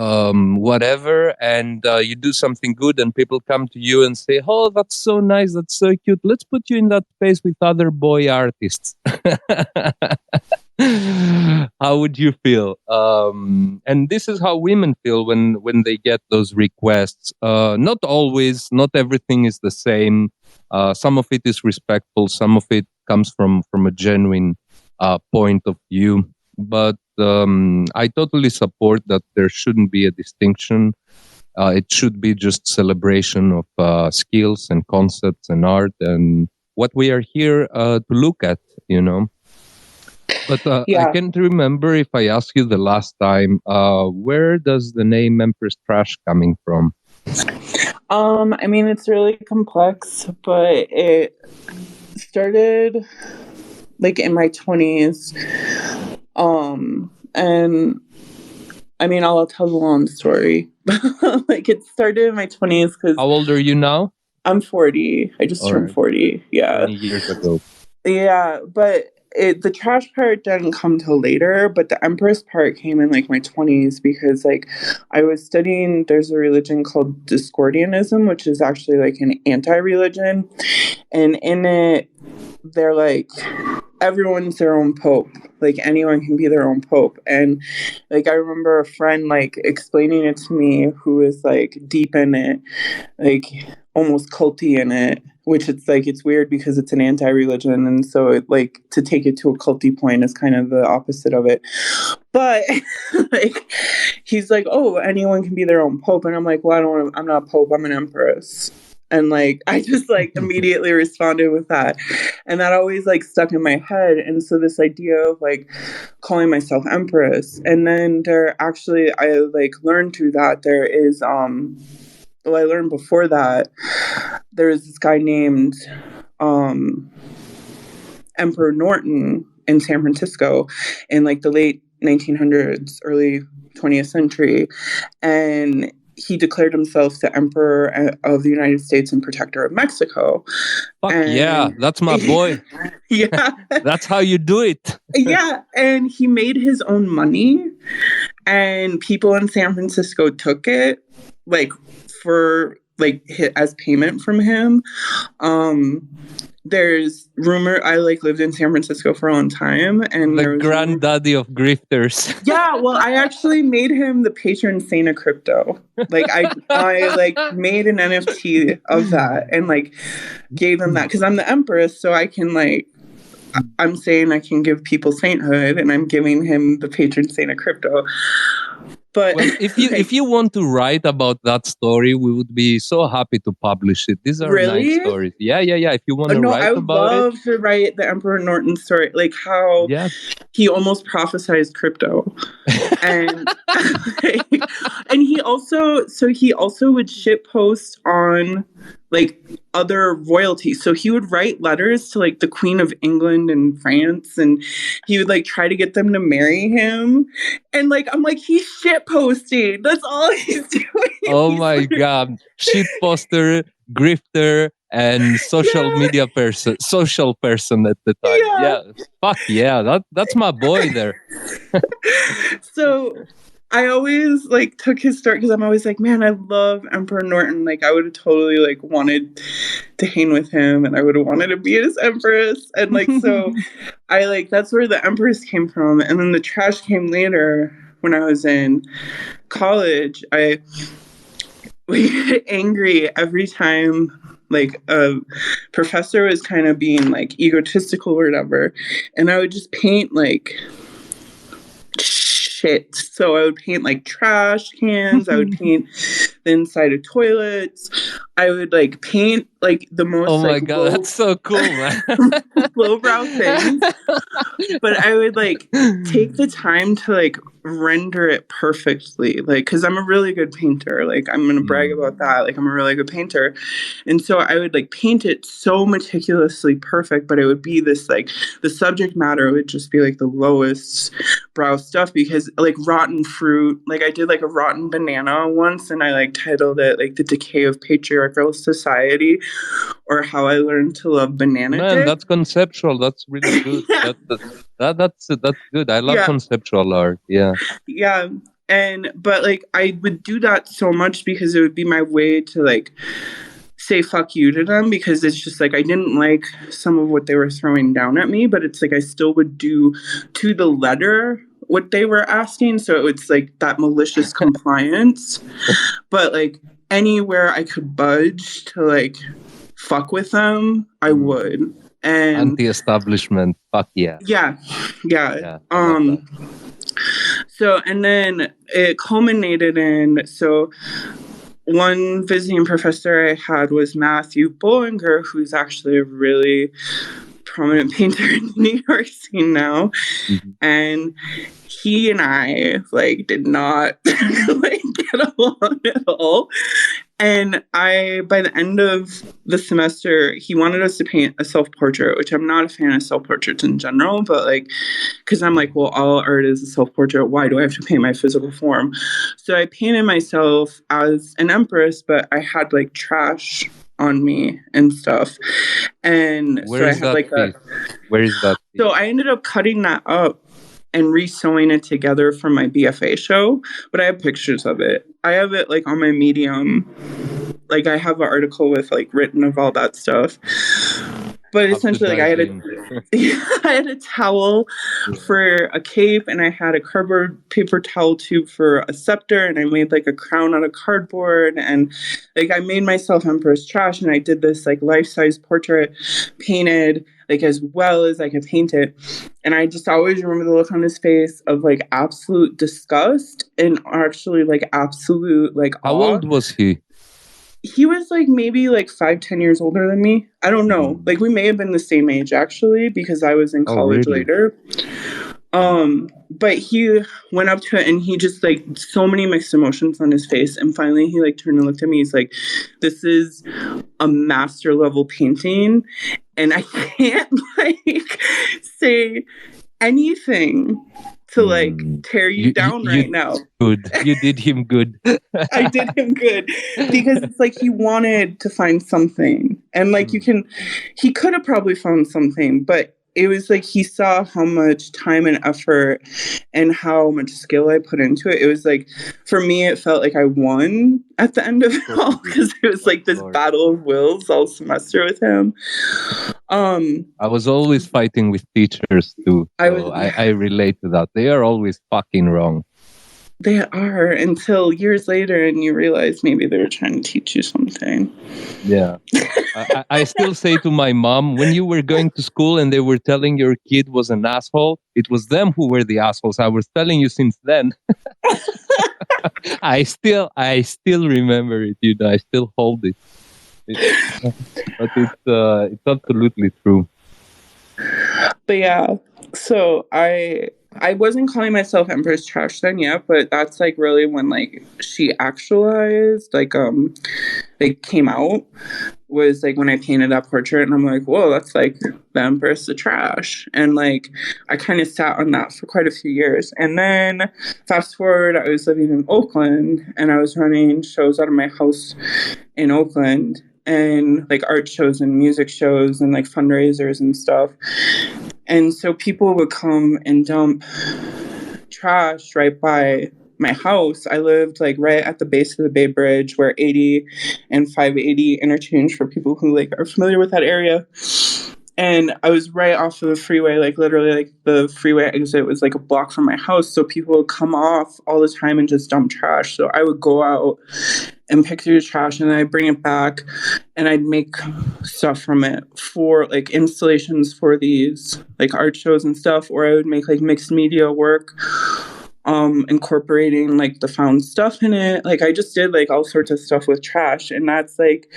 Speaker 2: whatever, and you do something good and people come to you and say, oh, that's so nice, that's so cute. Let's put you in that space with other boy artists. How would you feel? And this is how women feel when they get those requests. Not always, not everything is the same. Some of it is respectful. Some of it comes from a genuine point of view. But I totally support that there shouldn't be a distinction. It should be just celebration of skills and concepts and art and what we are here to look at, But I can't remember if I asked you the last time, where does the name Empress Trash coming from?
Speaker 3: I mean, it's really complex, but it started in my 20s. And I mean, I'll tell the long story. Like, it started in my 20s because
Speaker 2: How old are you now?
Speaker 3: I'm 40. I just
Speaker 2: All
Speaker 3: turned
Speaker 2: right.
Speaker 3: 40. Yeah.
Speaker 2: 20 years ago.
Speaker 3: Yeah, but the trash part didn't come till later, but the Empress part came in like my 20s because like I was studying, there's a religion called Discordianism, which is actually like an anti-religion. And in it, they're like, everyone's their own pope. Like anyone can be their own pope. And like I remember a friend like explaining it to me who was like deep in it, like almost culty in it, which it's like it's weird because it's an anti-religion, and so it, like to take it to a culty point is kind of the opposite of it. But like he's like, oh, anyone can be their own pope, and I'm like, well, I don't want to, I'm not a pope, I'm an empress. And like I just like immediately responded with that, and that always like stuck in my head. And so this idea of like calling myself empress, and then there actually I like learned through that there is well, I learned before that there was this guy named Emperor Norton in San Francisco in like the late 1900s, early 20th century, and he declared himself the Emperor of the United States and Protector of Mexico.
Speaker 2: Fuck
Speaker 3: And
Speaker 2: yeah, that's my boy.
Speaker 3: Yeah.
Speaker 2: That's how you do it.
Speaker 3: Yeah, and he made his own money, and people in San Francisco took it like for like as payment from him. There's rumor I like lived in San Francisco for a long time, and
Speaker 2: The
Speaker 3: there was
Speaker 2: granddaddy of grifters.
Speaker 3: yeah, well, I actually made him the patron saint of crypto. Like I like made an NFT of that and like gave him that because I'm the empress, so I can like I'm saying I can give people sainthood, and I'm giving him the patron saint of crypto. But
Speaker 2: well, if you want to write about that story, we would be so happy to publish it. These are
Speaker 3: really?
Speaker 2: nice stories. Yeah. If you want to
Speaker 3: No,
Speaker 2: write
Speaker 3: I would
Speaker 2: about
Speaker 3: love to write the Emperor Norton story, like how he almost prophesized crypto, and and he also would shitpost on like other royalty. So he would write letters to like the Queen of England and France, and he would like try to get them to marry him. And like I'm like, he's shit posting. That's all he's doing.
Speaker 2: Oh my god. Shit poster, grifter, and social media person, social person at the time. Yeah. Fuck yeah. That's my boy there.
Speaker 3: So I always like took his story because I'm always like, man, I love Emperor Norton. Like I would have totally like wanted to hang with him, and I would have wanted to be his empress. And like so I like that's where the empress came from. And then the trash came later when I was in college. We get angry every time like a professor was kind of being like egotistical or whatever, and I would just paint like shit. So I would paint like trash cans. I would paint the inside of toilets. I would like paint like the most.
Speaker 2: Oh my
Speaker 3: like,
Speaker 2: god, that's so cool, man!
Speaker 3: lowbrow things. But I would like take the time to like render it perfectly, like because I'm a really good painter. Like I'm gonna brag about that. Like I'm a really good painter, and so I would like paint it so meticulously perfect. But it would be this like the subject matter would just be like the lowest brow stuff because like rotten fruit. Like I did like a rotten banana once, and I like titled it like the decay of patriarchal society, or how I learned to love banana.
Speaker 2: Man,
Speaker 3: dick.
Speaker 2: that's conceptual. That's really good. That's good. I love conceptual art. Yeah.
Speaker 3: Yeah. But like I would do that so much because it would be my way to like say fuck you to them, because it's just like I didn't like some of what they were throwing down at me, but it's like I still would do to the letter what they were asking. So it's like that malicious compliance. But like anywhere I could budge to like fuck with them, I would. And
Speaker 2: anti-establishment. Fuck yeah.
Speaker 3: Yeah. So, and then it culminated in, so one visiting professor I had was Matthew Bollinger, who's actually a really prominent painter in the New York scene now.
Speaker 2: Mm-hmm.
Speaker 3: And he and I like did not like get along at all. And by the end of the semester, he wanted us to paint a self-portrait, which I'm not a fan of self-portraits in general, but like, because I'm like, well, all art is a self-portrait. Why do I have to paint my physical form? So I painted myself as an empress, but I had like trash on me and stuff. And
Speaker 2: Where
Speaker 3: so I
Speaker 2: is
Speaker 3: had
Speaker 2: that
Speaker 3: like
Speaker 2: piece? Where is that piece?
Speaker 3: so I ended up cutting that up and re-sewing it together for my BFA show, but I have pictures of it. I have it like on my Medium. Like I have an article with like written of all that stuff. But
Speaker 2: Have to
Speaker 3: essentially, like
Speaker 2: dive
Speaker 3: I had a towel for a cape, and I had a cardboard paper towel tube for a scepter, and I made like a crown out of cardboard, and like I made myself Empress Trash, and I did this like life-size portrait painted like as well as I could paint it. And I just always remember the look on his face of like absolute disgust and actually like absolute like
Speaker 2: How
Speaker 3: awe.
Speaker 2: old was he?
Speaker 3: He was like maybe like 5-10 years older than me. I don't know.
Speaker 2: Mm.
Speaker 3: Like we may have been the same age actually, because I was in
Speaker 2: Oh,
Speaker 3: college
Speaker 2: really?
Speaker 3: later. But he went up to it and he just like so many mixed emotions on his face. And finally he like turned and looked at me. He's like, "This is a master level painting, and I can't like say anything to like tear you down right now."
Speaker 2: Good. You did him good.
Speaker 3: I did him good, because it's like he wanted to find something, and like he could have probably found something, but it was like he saw how much time and effort and how much skill I put into it. It was like, for me, it felt like I won at the end of it all, because it was like this battle of wills all semester with him.
Speaker 2: I was always fighting with teachers too. So I relate to that. They are always fucking wrong.
Speaker 3: They are, until years later and you realize maybe they were trying to teach you something.
Speaker 2: Yeah. I still say to my mom, when you were going to school and they were telling your kid was an asshole, it was them who were the assholes. I was telling you since then. I still remember it, you know, I still hold it. But it's absolutely true.
Speaker 3: But yeah, so I wasn't calling myself Empress Trash then yet, but that's like really when like she actualized, like came out, was like when I painted that portrait, and I'm like, whoa, that's like the Empress of Trash. And like I kind of sat on that for quite a few years. And then fast forward, I was living in Oakland and I was running shows out of my house in Oakland, and like art shows and music shows and like fundraisers and stuff. And so people would come and dump trash right by my house. I lived like right at the base of the Bay Bridge, where 80 and 580 interchange, for people who like are familiar with that area. And I was right off of the freeway, like literally like the freeway exit was like a block from my house. So people would come off all the time and just dump trash. So I would go out and pick through the trash, and then I'd bring it back and I'd make stuff from it for like installations for these like art shows and stuff. Or I would make like mixed media work, incorporating like the found stuff in it. Like I just did like all sorts of stuff with trash. And that's like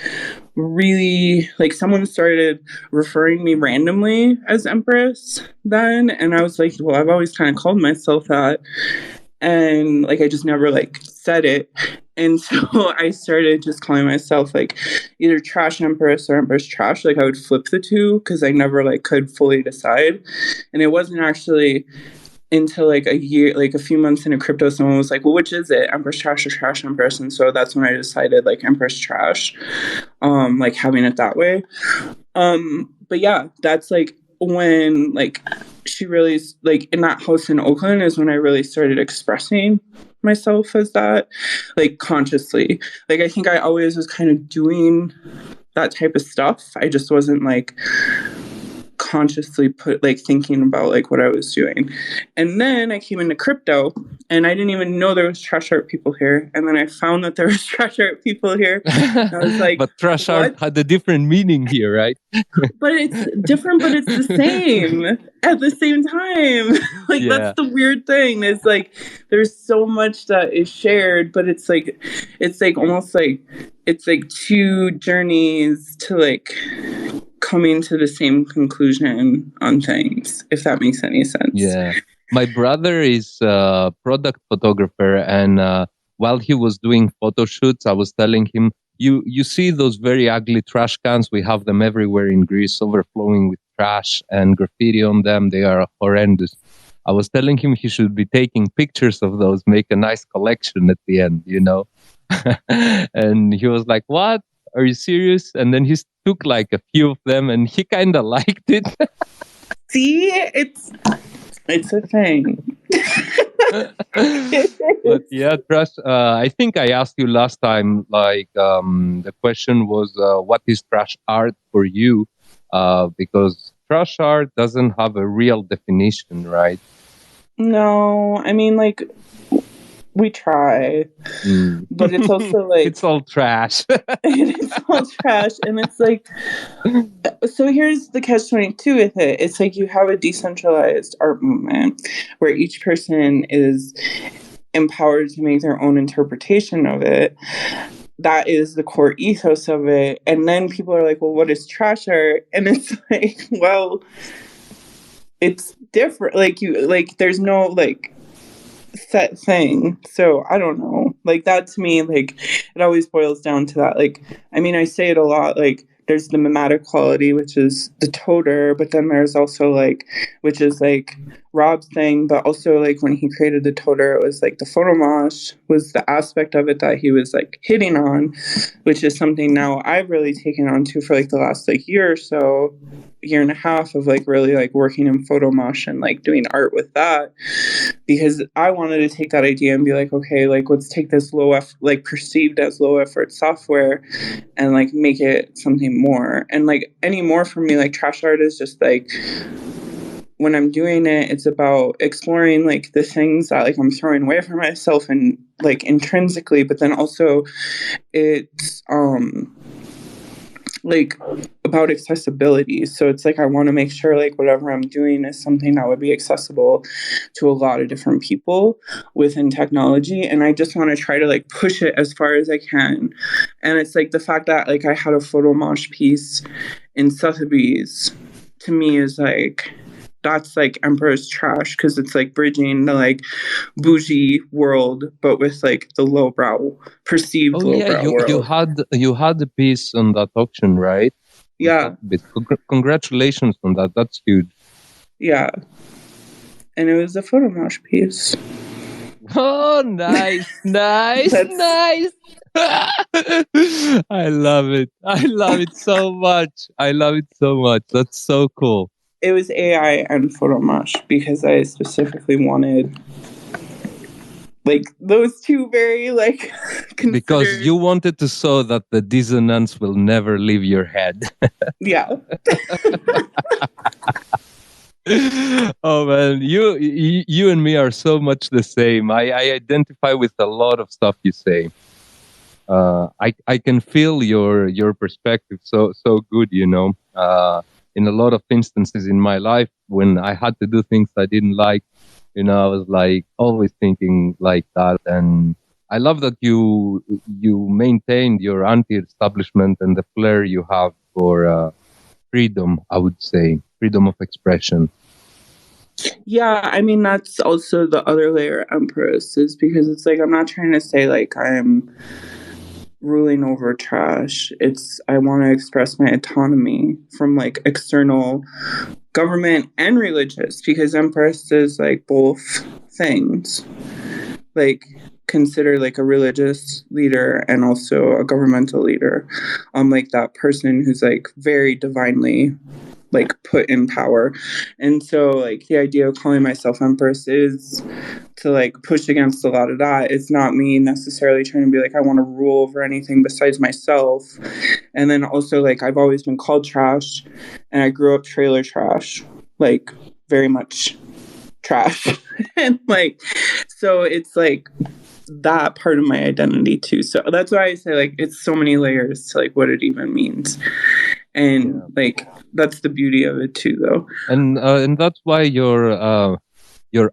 Speaker 3: really like someone started referring me randomly as Empress then, and I was like, well, I've always kind of called myself that, and like I just never like said it. And so I started just calling myself like either Trash Empress or Empress Trash. Like I would flip the two, because I never like could fully decide. And it wasn't actually until like a year, like a few months into crypto, someone was like, well, which is it, Empress Trash or Trash Empress? And so that's when I decided like Empress Trash, like having it that way. But yeah, that's like when like she really like in that house in Oakland is when I really started expressing myself as that, like consciously. Like I think I always was kind of doing that type of stuff. I just wasn't like consciously thinking about like what I was doing. And then I came into crypto, and I didn't even know there was trash art people here. And then I found that there was trash art people here. And I was like,
Speaker 2: but trash art had a different meaning here, right?
Speaker 3: But it's different, but it's the same at the same time. Like that's the weird thing. Is like there's so much that is shared, but it's like almost like it's like two journeys to like coming to the same conclusion on things, if that makes any sense.
Speaker 2: Yeah. My brother is a product photographer, and while he was doing photo shoots, I was telling him, you see those very ugly trash cans. We have them everywhere in Greece, overflowing with trash and graffiti on them. They are horrendous. I was telling him he should be taking pictures of those, make a nice collection at the end, you know. And he was like, "What? Are you serious?" And then he took like a few of them, and he kind of liked it.
Speaker 3: See, it's a thing.
Speaker 2: But yeah, trash. I think I asked you last time. Like, the question was, "What is trash art for you?" Because trash art doesn't have a real definition, right?
Speaker 3: No, I mean, like, we try, but it's also like
Speaker 2: It's all trash.
Speaker 3: it's all trash, and it's like, so here's the catch-22 with it. It's like you have a decentralized art movement where each person is empowered to make their own interpretation of it. That is the core ethos of it. And then people are like, well, what is trash art? And it's like, well, it's different. Like, there's no like set thing. So I don't know. Like, that to me, like, it always boils down to that. Like, I mean, I say it a lot, like, there's the mimetic quality, which is the toter, but then there's also like, which is like Rob's thing, but also like when he created the toter, it was like the photomosh was the aspect of it that he was like hitting on, which is something now I've really taken on to for like the last like year or so, year and a half of like really like working in photomosh and like doing art with that, because I wanted to take that idea and be like, okay, like let's take this like perceived as low effort software and like make it something more. And like anymore for me, like trash art is just like, when I'm doing it, it's about exploring like the things that like I'm throwing away from myself and like intrinsically, but then also it's like about accessibility. So it's like I want to make sure like whatever I'm doing is something that would be accessible to a lot of different people within technology, and I just want to try to like push it as far as I can. And it's like the fact that like I had a photo mosh piece in Sotheby's to me is like, that's like Empress Trash, because it's like bridging the like bougie world, but with like the perceived
Speaker 2: Oh yeah,
Speaker 3: lowbrow world.
Speaker 2: you had a piece on that auction, right?
Speaker 3: Yeah,
Speaker 2: Congratulations on that. That's huge.
Speaker 3: yeah. And it was a photo mosh piece.
Speaker 2: Oh, nice, nice,
Speaker 3: That's
Speaker 2: nice. I love it. I love it so much. I love it so much. That's so cool.
Speaker 3: it was AI and photo mosh because I specifically wanted like those two very like
Speaker 2: Because
Speaker 3: considered.
Speaker 2: you wanted to show that the dissonance will never leave your head.
Speaker 3: Yeah.
Speaker 2: Oh man, you and me are so much the same. I identify with a lot of stuff you say. I can feel your perspective so good, you know. In a lot of instances in my life when I had to do things I didn't like, you know, I was like always thinking like that. And I love that you maintained your anti-establishment and the flair you have for freedom. I would say freedom of expression.
Speaker 3: Yeah, I mean that's also the other layer, Empress, is because it's like I'm not trying to say like I'm ruling over trash. It's I want to express my autonomy from like external government and religious, because Empress is like both things. Like consider like a religious leader and also a governmental leader. Like that person who's like very divinely like put in power. And so like the idea of calling myself Empress is to like push against a lot of that. It's not me necessarily trying to be like I want to rule over anything besides myself. And then also like I've always been called trash, and I grew up trailer trash, like very much trash. And like so it's like that part of my identity too. So that's why I say like it's so many layers to like what it even means. And like that's the beauty of it too, though.
Speaker 2: And that's why your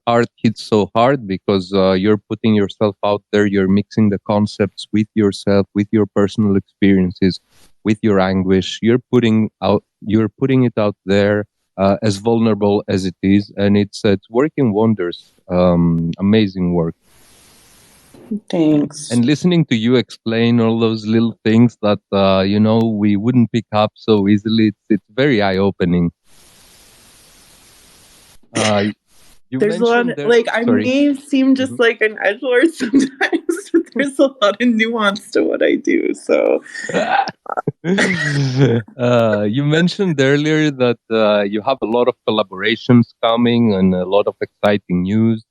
Speaker 2: art hits so hard, because you're putting yourself out there. You're mixing the concepts with yourself, with your personal experiences, with your anguish. You're putting it out there, as vulnerable as it is, and it's working wonders. Amazing work.
Speaker 3: Thanks.
Speaker 2: And listening to you explain all those little things that we wouldn't pick up so easily, it's very eye-opening. You
Speaker 3: There's a lot
Speaker 2: mentioned
Speaker 3: of,
Speaker 2: there.
Speaker 3: like, I
Speaker 2: Sorry.
Speaker 3: may seem just
Speaker 2: Mhm.
Speaker 3: like an edgelord sometimes, but there's a lot of nuance to what I do. So
Speaker 2: You mentioned earlier that you have a lot of collaborations coming and a lot of exciting news.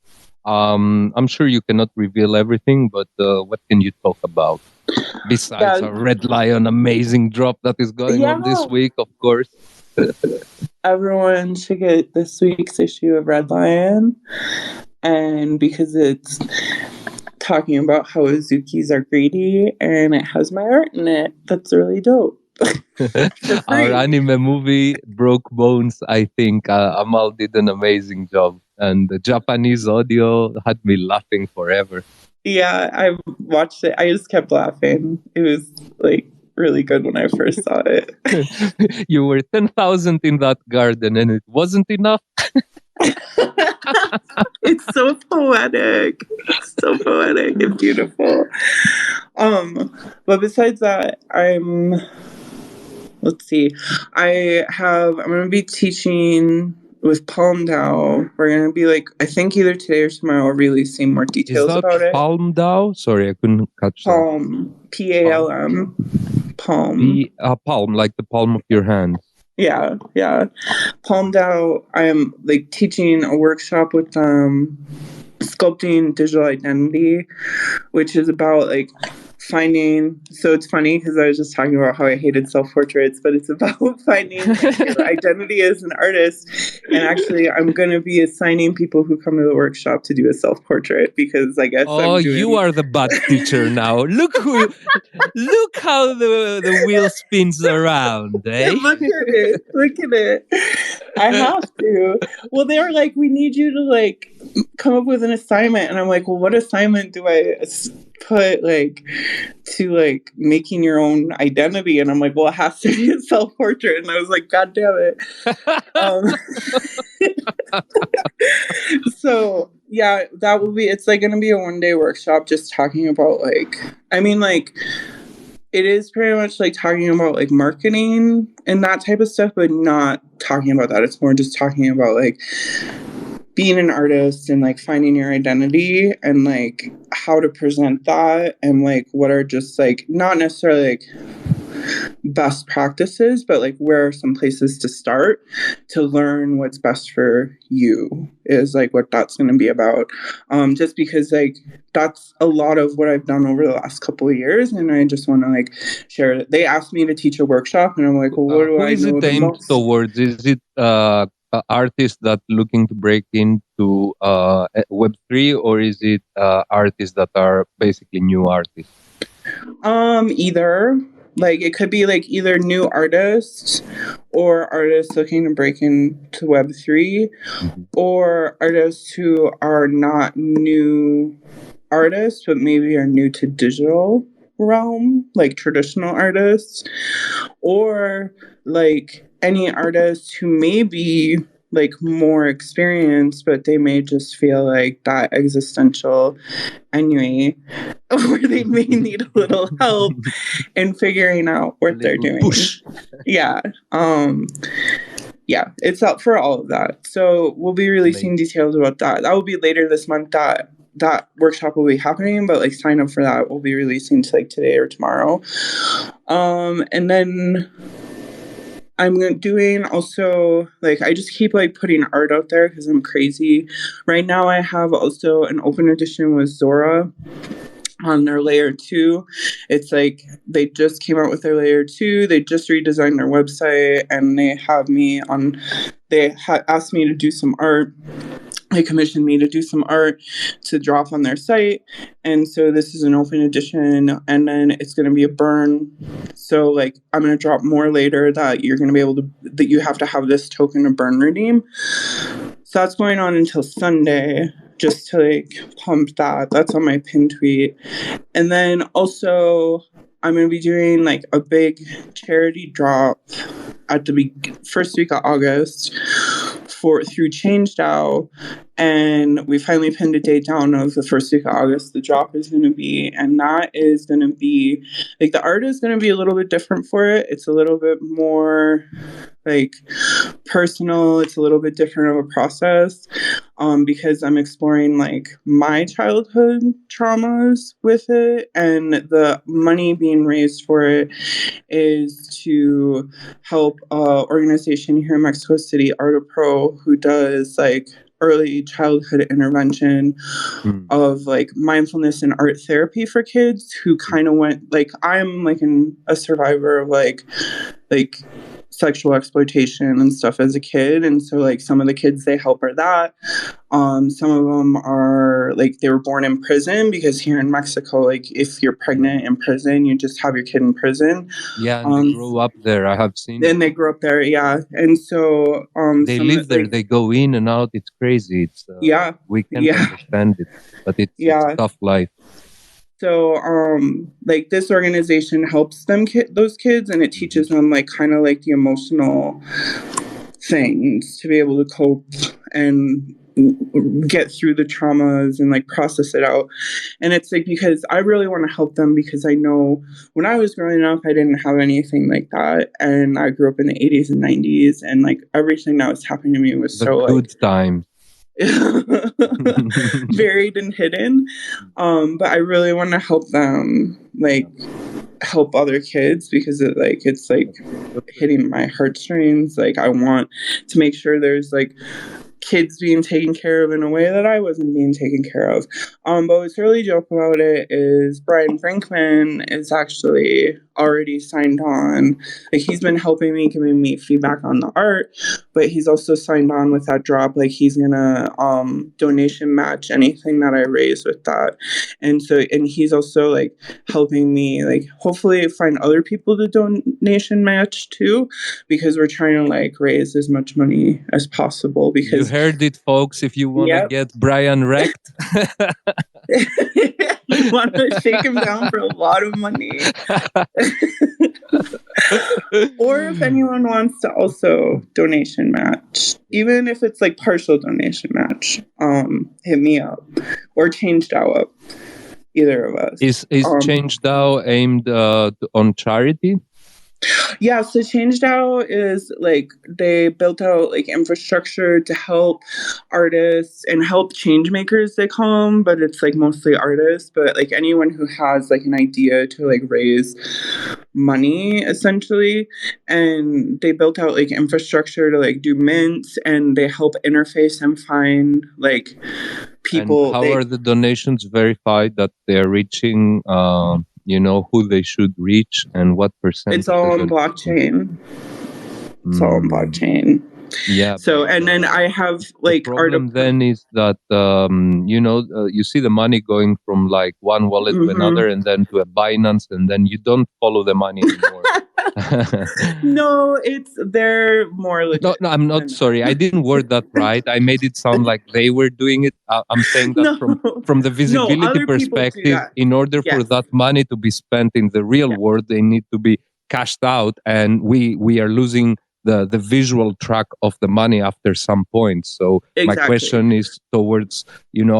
Speaker 2: I'm sure you cannot reveal everything, but what can you talk about? Besides
Speaker 3: yeah,
Speaker 2: a Red Lion amazing drop that is going on this
Speaker 3: yeah,
Speaker 2: week, of course.
Speaker 3: everyone should get this week's issue of Red Lion, and because it's talking about how Azukis are greedy and it has my art in it, that's really dope. For
Speaker 2: Our
Speaker 3: free.
Speaker 2: anime movie Broke Bones, I think Amal did an amazing job, and the Japanese audio had me laughing forever.
Speaker 3: Yeah, I watched it. I just kept laughing. It was like really good when I first saw it.
Speaker 2: You were 10,000 in that garden and it wasn't enough.
Speaker 3: It's so poetic. It's so poetic and beautiful. But besides that, let's see. I'm gonna be teaching with Palm Dao. We're gonna be I think either today or tomorrow releasing more
Speaker 2: Is
Speaker 3: details
Speaker 2: that
Speaker 3: about it.
Speaker 2: Palm Dao? Sorry, I couldn't catch that.
Speaker 3: Palm, Palm, Palm.
Speaker 2: Palm, like the palm of your hand.
Speaker 3: Yeah. Palm Dao. I'm teaching a workshop with sculpting digital identity, which is about finding. So it's funny because I was just talking about how I hated self-portraits, but it's about finding your identity as an artist. And actually, I'm going to be assigning people who come to the workshop to do a self-portrait because I guess
Speaker 2: you are the bad teacher now. Look how the wheel spins around, eh?
Speaker 3: Look at it. Look at it. I have to. Well, they were like, we need you to come up with an assignment. And I'm like, well, what assignment do I put to making your own identity? And I'm like, well, it has to be a self-portrait. And I was like, God damn it. So yeah, that will be, it's going to be a 1-day workshop just talking about it is pretty much talking about marketing and that type of stuff, but not talking about that. It's more just talking about being an artist and finding your identity and how to present that and what are just not necessarily best practices, but where are some places to start to learn what's best for you is what that's going to be about. Just because that's a lot of what I've done over the last couple of years, and I just want to share it. They asked me to teach a workshop, and I'm like, well, what do
Speaker 2: who
Speaker 3: I
Speaker 2: is
Speaker 3: know
Speaker 2: it
Speaker 3: the
Speaker 2: aimed
Speaker 3: most?
Speaker 2: towards? Is it artists that looking to break into Web3, or is it artists that are basically new artists?
Speaker 3: Either. It could be either new artists or artists looking to break into Web3, or artists who are not new artists but maybe are new to digital realm, traditional artists, or any artists who may be more experienced, but they may just feel that existential ennui where they may need a little help in figuring out what they're doing.
Speaker 2: Push.
Speaker 3: Yeah. Yeah, it's up for all of that. So we'll be releasing details about that. That will be later this month. That workshop will be happening, but sign up for that. We'll be releasing today or tomorrow. And then I'm doing also I just keep putting art out there because I'm crazy. Right now I have also an open edition with Zora on their layer 2. It's they just came out with their layer 2. They just redesigned their website and they have me on. They asked me to do some art. They commissioned me to do some art to drop on their site. And so this is an open edition, and then it's going to be a burn. So I'm going to drop more later that you're going to be able to, that you have to have this token to burn redeem. So that's going on until Sunday, just to pump that. That's on my pin tweet. And then also I'm going to be doing a big charity drop at the first week of August through ChangeDAO, And we finally pinned a date down of the first week of August the drop is going to be. And that is going to be, like, the art is going to be a little bit different for it. It's a little bit more, like, personal. It's a little bit different of a process, because I'm exploring, like, my childhood traumas with it. And the money being raised for it is to help a organization here in Mexico City, Art Pro, who does, like, early childhood intervention of, like, mindfulness and art therapy for kids who kind of went, like, I'm like a survivor of like sexual exploitation and stuff as a kid. And so, like, some of the kids they help are that. Some of them are, like, they were born in prison, because here in Mexico, like, if you're pregnant in prison, you just have your kid in prison.
Speaker 2: Yeah, and they grow up there. I have seen.
Speaker 3: And they grow up there, yeah. And so
Speaker 2: they live there. They go in and out. It's crazy. It's
Speaker 3: yeah.
Speaker 2: We can't understand it, but it's a tough life.
Speaker 3: So, like, this organization helps them those kids, and it teaches them, like, kind of like the emotional things to be able to cope and get through the traumas and, like, process it out. And it's like, because I really want to help them, because I know when I was growing up, I didn't have anything like that, and I grew up in the 80s and 90s, and, like, everything that was happening to me was
Speaker 2: the
Speaker 3: so
Speaker 2: good
Speaker 3: like
Speaker 2: time.
Speaker 3: buried and hidden. But I really want to help them, like, help other kids, because it's like hitting my heartstrings. Like, I want to make sure there's, like, kids being taken care of in a way that I wasn't being taken care of. But what's really dope about it is Brian Frankman is actually already signed on. Like, he's been helping me, giving me feedback on the art, but he's also signed on with that drop. Like, he's gonna donation match anything that I raise with that. And so, and he's also, like, helping me, like, hopefully find other people to donation match too, because we're trying to, like, raise as much money as possible. Because
Speaker 2: you heard it, folks. If you want to get Brian wrecked,
Speaker 3: you want to shake him down for a lot of money. Or if anyone wants to also donation match, even if it's, like, partial donation match, hit me up, or Change DAO up. Either of us.
Speaker 2: Is Change DAO aimed on charity?
Speaker 3: Yeah, so Change DAO is, like, they built out, like, infrastructure to help artists and help change makers, they call them, but it's, like, mostly artists, but, like, anyone who has, like, an idea to, like, raise money, essentially. And they built out, like, infrastructure to, like, do mints, and they help interface and find, like, people.
Speaker 2: And how are the donations verified that they're reaching who they should reach, and what percentage?
Speaker 3: It's all on blockchain. It's all on blockchain.
Speaker 2: Yeah.
Speaker 3: So, and then I have, like,
Speaker 2: the problem then is that you see the money going from, like, one wallet to another, and then to a Binance, and then you don't follow the money anymore.
Speaker 3: No, they're more legit.
Speaker 2: No, I'm not sorry. I didn't word that right. I made it sound like they were doing it. I'm saying that from the visibility perspective, in order for that money to be spent in the real world, they need to be cashed out, and we are losing the visual track of the money after some point. So my question is towards,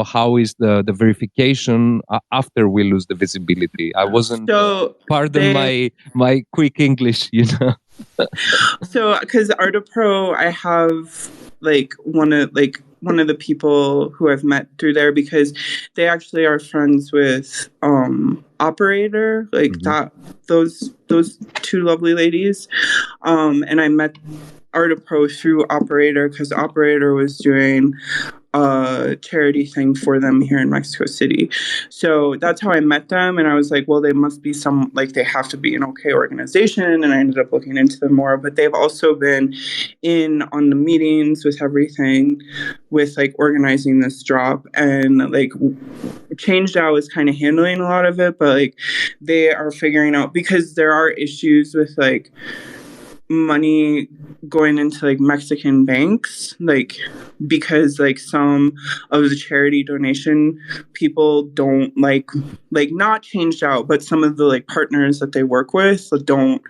Speaker 2: how is the verification after we lose the visibility? I wasn't, pardon my quick English,
Speaker 3: So, because Art Pro, I have, like, one of the people who I've met through there, because they actually are friends with Operator, like, that those two lovely ladies, and I met Art Pro through Operator, because Operator was doing a charity thing for them here in Mexico City. So that's how I met them, and I was like, well, they must be they have to be an okay organization, and I ended up looking into them more. But they've also been in on the meetings with everything, with, like, organizing this drop, and, like, Change DAO is kind of handling a lot of it, but, like, they are figuring out, because there are issues with, like, money going into like Mexican banks, like because like some of the charity donation people don't like not changed out, but some of the like partners that they work with don't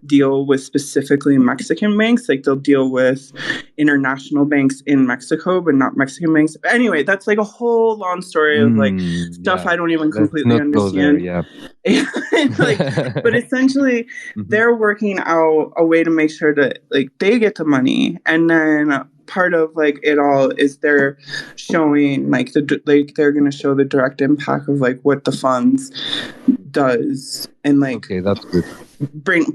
Speaker 3: deal with specifically Mexican banks. Like they'll deal with international banks in Mexico, but not Mexican banks. But anyway, that's like a whole long story of like stuff I don't even completely understand. Like, but essentially they're working out a way to make sure that like they get the money, and then part of like it all is they're showing like they're going to show the direct impact of like what the funds does, and like
Speaker 2: okay, that's good.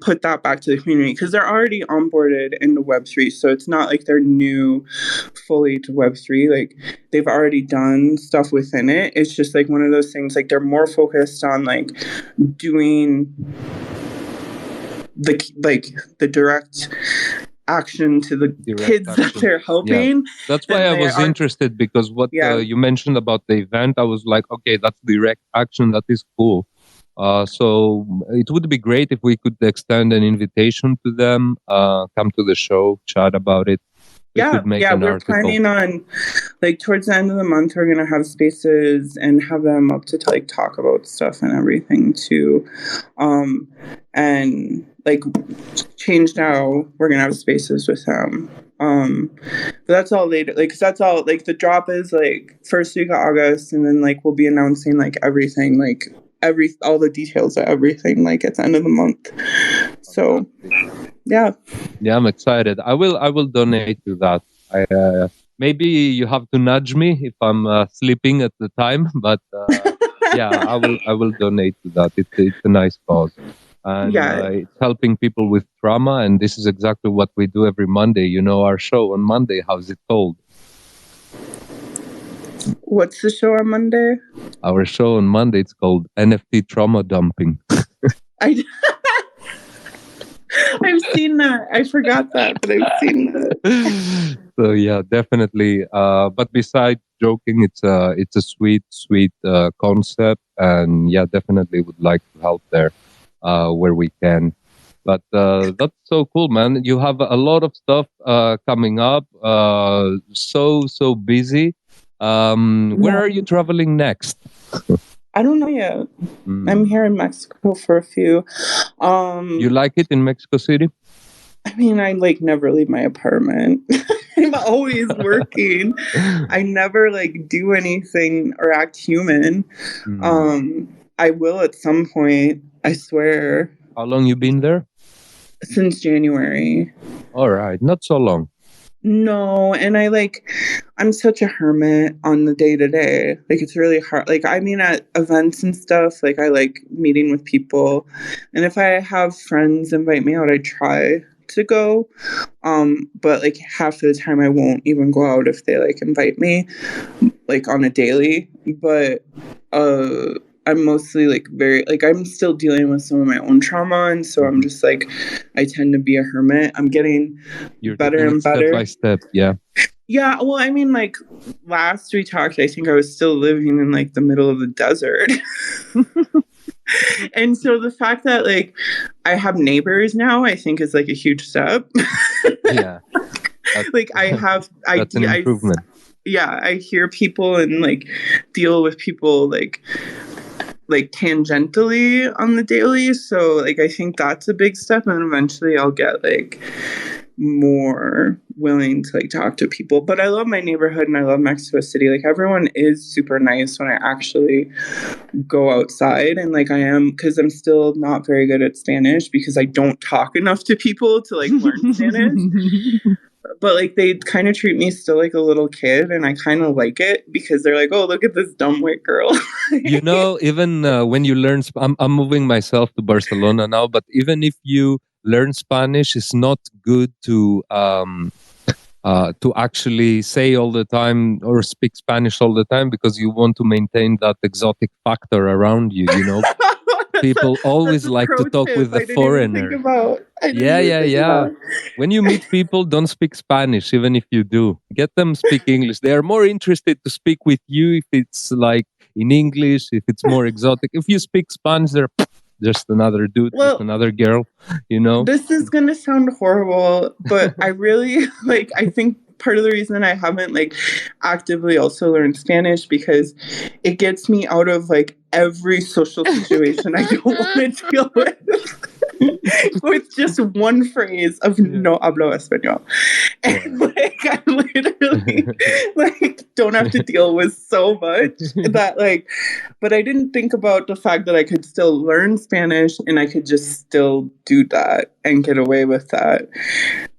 Speaker 3: Put that back to the community, because they're already onboarded into Web3, so it's not like they're new fully to Web3. Like they've already done stuff within it. It's just like one of those things, like they're more focused on like doing the direct action to the kids that they're helping.
Speaker 2: Yeah. That's why I was interested, because what you mentioned about the event, I was like, okay, that's direct action. That is cool. So it would be great if we could extend an invitation to them, come to the show, chat about it.
Speaker 3: We're planning on like towards the end of the month, we're gonna have spaces and have them up to like talk about stuff and everything too. And like Change Now, we're gonna have spaces with them. But that's all later, like, 'cause that's all like the drop is like first week of August, and then like we'll be announcing like everything, like all the details of everything like at the end of the month. So yeah,
Speaker 2: I'm excited. I will donate to that. Maybe you have to nudge me if I'm sleeping at the time, but I will donate to that. It's a nice cause, and it's helping people with trauma, and this is exactly what we do every Monday. You know, our show on Monday, how's it called?
Speaker 3: What's the show on Monday?
Speaker 2: Our show on Monday, it's called NFT Trauma Dumping.
Speaker 3: I've seen that. I forgot that, but I've seen that.
Speaker 2: So yeah, definitely. But besides joking, it's a sweet concept, and yeah, definitely would like to help there where we can. But that's so cool, man. You have a lot of stuff coming up. So busy. Where are you traveling next?
Speaker 3: I don't know yet. I'm here in Mexico for a few.
Speaker 2: You like it in Mexico City?
Speaker 3: I mean, I like never leave my apartment. I'm always working. I never like do anything or act human. I will at some point, I swear.
Speaker 2: How long you been there?
Speaker 3: Since January.
Speaker 2: All right, not so long.
Speaker 3: No, and I'm such a hermit on the day to day. Like, it's really hard. Like, I mean, at events and stuff, like, I like meeting with people. And if I have friends invite me out, I try to go. But like half of the time I won't even go out if they like invite me, like on a daily. But I'm mostly like I'm still dealing with some of my own trauma, and so I'm just like, I tend to be a hermit. I'm getting better and better
Speaker 2: step by step. Yeah.
Speaker 3: Yeah, well, I mean, like last we talked, I think I was still living in like the middle of the desert. And so the fact that like I have neighbors now, I think is like a huge step.
Speaker 2: Yeah.
Speaker 3: Like
Speaker 2: that's an improvement.
Speaker 3: I hear people and like deal with people like tangentially on the daily. So like I think that's a big step, and eventually I'll get like more willing to like talk to people. But I love my neighborhood and I love Mexico City. Like everyone is super nice when I actually go outside, and like I am, because I'm still not very good at Spanish because I don't talk enough to people to like learn Spanish. But like they kind of treat me still like a little kid, and I kind of like it because they're like, oh, look at this dumb white girl.
Speaker 2: You know, even when you learn, I'm moving myself to Barcelona now, but even if you learn Spanish, it's not good to actually say all the time or speak Spanish all the time, because you want to maintain that exotic factor around you, you know. People always like to talk with the foreigner. Yeah. When you meet people, don't speak Spanish, even if you do. Get them speak English. They are more interested to speak with you if it's like in English, if it's more exotic. If you speak Spanish, they're just another dude, just
Speaker 3: Well,
Speaker 2: another girl, you know?
Speaker 3: this is gonna sound horrible, but I really like. I think part of the reason I haven't like actively also learned Spanish because it gets me out of like every social situation I don't want to deal with. With just one phrase of no hablo español. And like I literally like don't have to deal with so much that like, but I didn't think about the fact that I could still learn Spanish and I could just still do that and get away with that.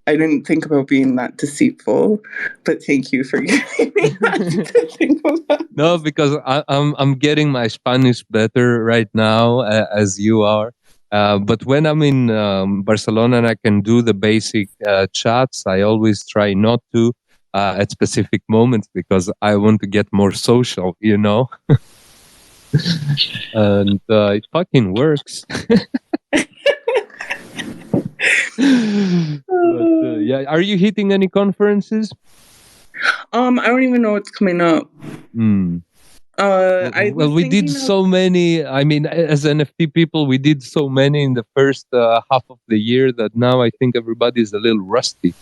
Speaker 3: I didn't think about being that deceitful, but thank you for giving me that to think about.
Speaker 2: No, because I'm getting my Spanish better right now, as you are. But when I'm in Barcelona and I can do the basic chats, I always try not to at specific moments because I want to get more social, you know? And it fucking works. But, yeah, are you hitting any conferences?
Speaker 3: I don't even know what's coming up.
Speaker 2: Well, we did so many. I mean, as NFT people, we did so many in the first half of the year that now I think everybody's a little rusty.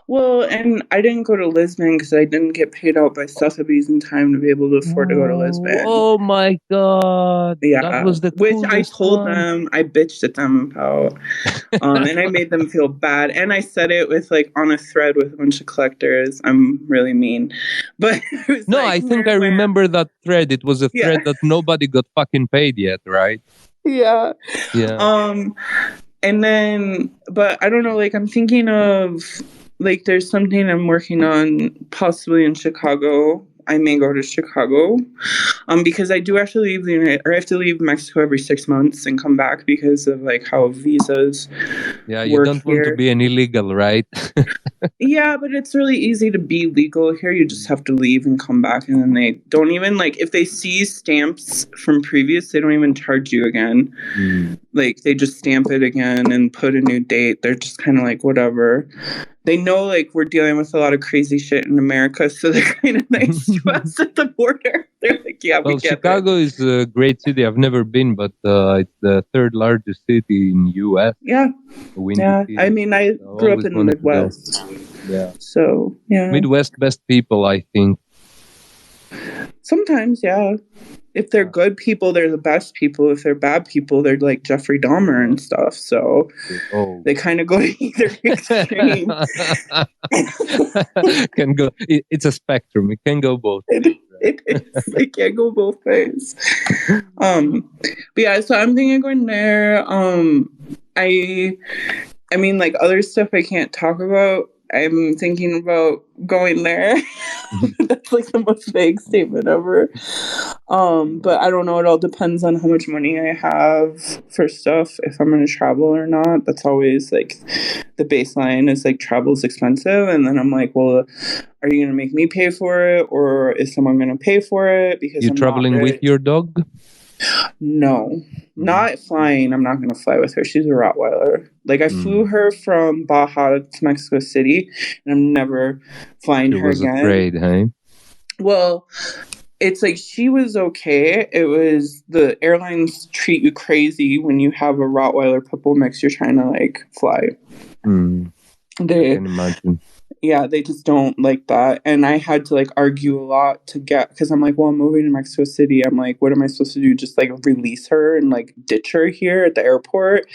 Speaker 3: Well, and I didn't go to Lisbon because I didn't get paid out by Sotheby's in time to be able to afford to go to Lisbon.
Speaker 2: Oh my god!
Speaker 3: Yeah,
Speaker 2: that was the
Speaker 3: which I told
Speaker 2: one.
Speaker 3: them, I bitched at them about, and I made them feel bad, and I said it with like on a thread with a bunch of collectors. I'm really mean, but it was
Speaker 2: no,
Speaker 3: like,
Speaker 2: I think I remember that thread. It was a thread that nobody got fucking paid yet, right?
Speaker 3: Yeah.
Speaker 2: Yeah.
Speaker 3: And then, but I don't know. Like, I'm thinking of like there's something I'm working on possibly in Chicago. I may go to Chicago because I do actually leave I have to leave Mexico every 6 months and come back because of like how visas
Speaker 2: you
Speaker 3: work
Speaker 2: don't
Speaker 3: here.
Speaker 2: Want to be an illegal, right?
Speaker 3: Yeah, but it's really easy to be legal here. You just have to leave and come back, and then they don't even like if they see stamps from previous, they don't even charge you again. Like they just stamp it again and put a new date. They're just kind of like whatever. They know like we're dealing with a lot of crazy shit in America, so they're kind of nice to us at the border. They're like, yeah, we get
Speaker 2: Chicago is a great city. I've never been, but it's the third largest city in U.S.
Speaker 3: Yeah,
Speaker 2: City.
Speaker 3: I mean, I grew up in the Midwest.
Speaker 2: Yeah.
Speaker 3: So yeah,
Speaker 2: Midwest best people, I think.
Speaker 3: Sometimes, yeah. If they're good people, they're the best people. If they're bad people, they're like Jeffrey Dahmer and stuff. So they kind of go to either extreme.
Speaker 2: Can go. It's a spectrum. It can go both.
Speaker 3: It is. It can go both ways. But yeah, so I'm thinking of going there. I mean, like other stuff I can't talk about. I'm thinking about going there. That's like the most vague statement ever. But I don't know. It all depends on how much money I have for stuff, if I'm going to travel or not. That's always like the baseline is like travel is expensive. And then I'm like, well, are you going to make me pay for it? Or is someone going to pay for it? Because
Speaker 2: you're traveling with your dog?
Speaker 3: No, not flying. I'm not going to fly with her. She's a Rottweiler. Like I flew her from Baja to Mexico City, and I'm never flying her again. She was
Speaker 2: afraid, hey?
Speaker 3: Well, it's like she was okay. It was the airlines treat you crazy when you have a Rottweiler Pitbull mix. You're trying to like fly.
Speaker 2: I can imagine.
Speaker 3: Yeah, they just don't like that. And I had to like argue a lot to get, because I'm like, well, I'm moving to Mexico City. I'm like, what am I supposed to do? Just like release her and like ditch her here at the airport?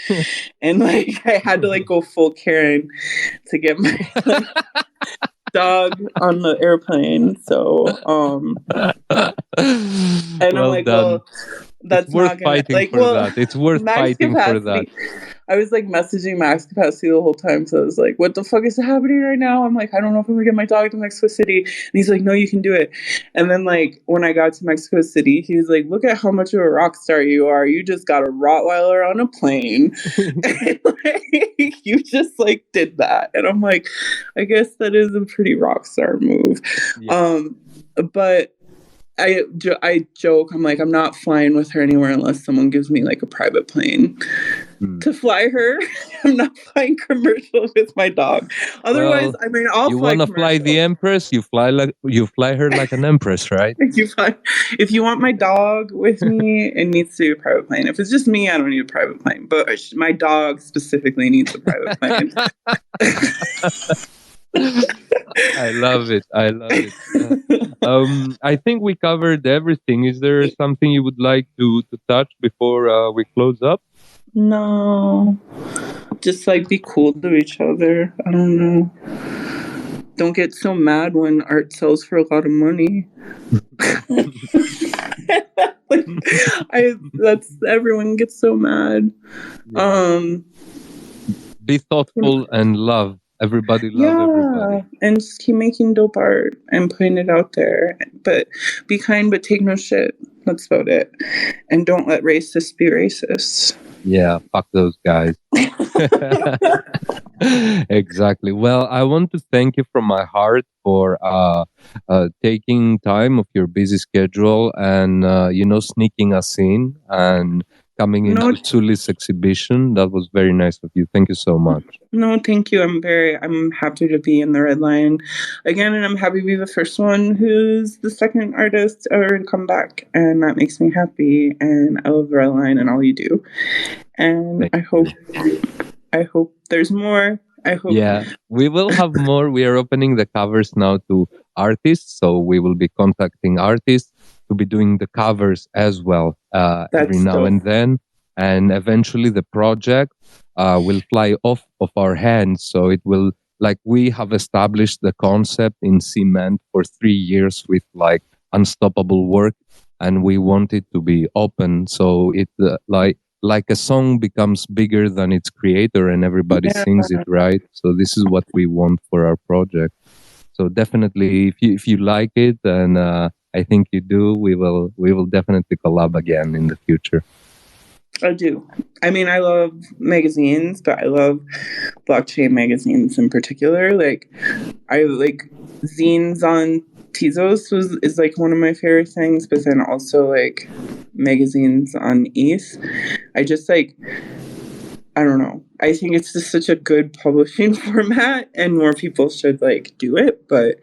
Speaker 3: And like I had to like go full Karen to get my like, dog on the airplane. So and I'm like, well, that's
Speaker 2: worth fighting for that. It's worth fighting for that.
Speaker 3: I was like messaging Max Capacity the whole time. So I was like, what the fuck is happening right now? I'm like, I don't know if I'm gonna get my dog to Mexico City. And he's like, no, you can do it. And then like when I got to Mexico City, he was like, look at how much of a rock star you are. You just got a Rottweiler on a plane. And, like, you just like did that. And I'm like, I guess that is a pretty rock star move. Yeah. But I joke, I'm like, I'm not flying with her anywhere unless someone gives me like a private plane to fly her. I'm not flying commercial with my dog. Otherwise,
Speaker 2: Well,
Speaker 3: I mean, I'll
Speaker 2: you
Speaker 3: fly
Speaker 2: want to fly the
Speaker 3: commercial.
Speaker 2: Empress? You fly her like an Empress, right?
Speaker 3: If you want my dog with me, it needs to be a private plane. If it's just me, I don't need a private plane. But my dog specifically needs a private plane.
Speaker 2: I love it. I love it. I think we covered everything. Is there something you would like to touch before we close up?
Speaker 3: No, just like be cool to each other. I don't know. Don't get so mad when art sells for a lot of money. That's everyone gets so mad.
Speaker 2: Yeah. Be thoughtful and love. Everybody love everybody.
Speaker 3: And just keep making dope art and putting it out there. But be kind, but take no shit. That's about it. And don't let racists be racist.
Speaker 2: Yeah, fuck those guys. Exactly. Well, I want to thank you from my heart for taking time of your busy schedule and sneaking us in and coming into Tsuli's exhibition. That was very nice of you. Thank you so much.
Speaker 3: No, thank you. I'm happy to be in the Red Line again, and I'm happy to be the first one who's the second artist ever to come back, and that makes me happy. And I love the Red Line and all you do. And I hope there's more. I hope.
Speaker 2: Yeah, we will have more. We are opening the covers now to artists, so we will be contacting artists to be doing the covers as well every now and then. And eventually the project will fly off of our hands. So it will, like, we have established the concept in cement for 3 years with like unstoppable work, and we want it to be open. So it like a song becomes bigger than its creator and everybody sings it, right? So this is what we want for our project. So definitely, if you like it, and I think you do, we will definitely collab again in the future.
Speaker 3: I do. I mean, I love magazines, but I love blockchain magazines in particular. Like, I like zines on Tezos is like one of my favorite things, but then also like magazines on ETH. I just like, I don't know. I think it's just such a good publishing format, and more people should like do it. But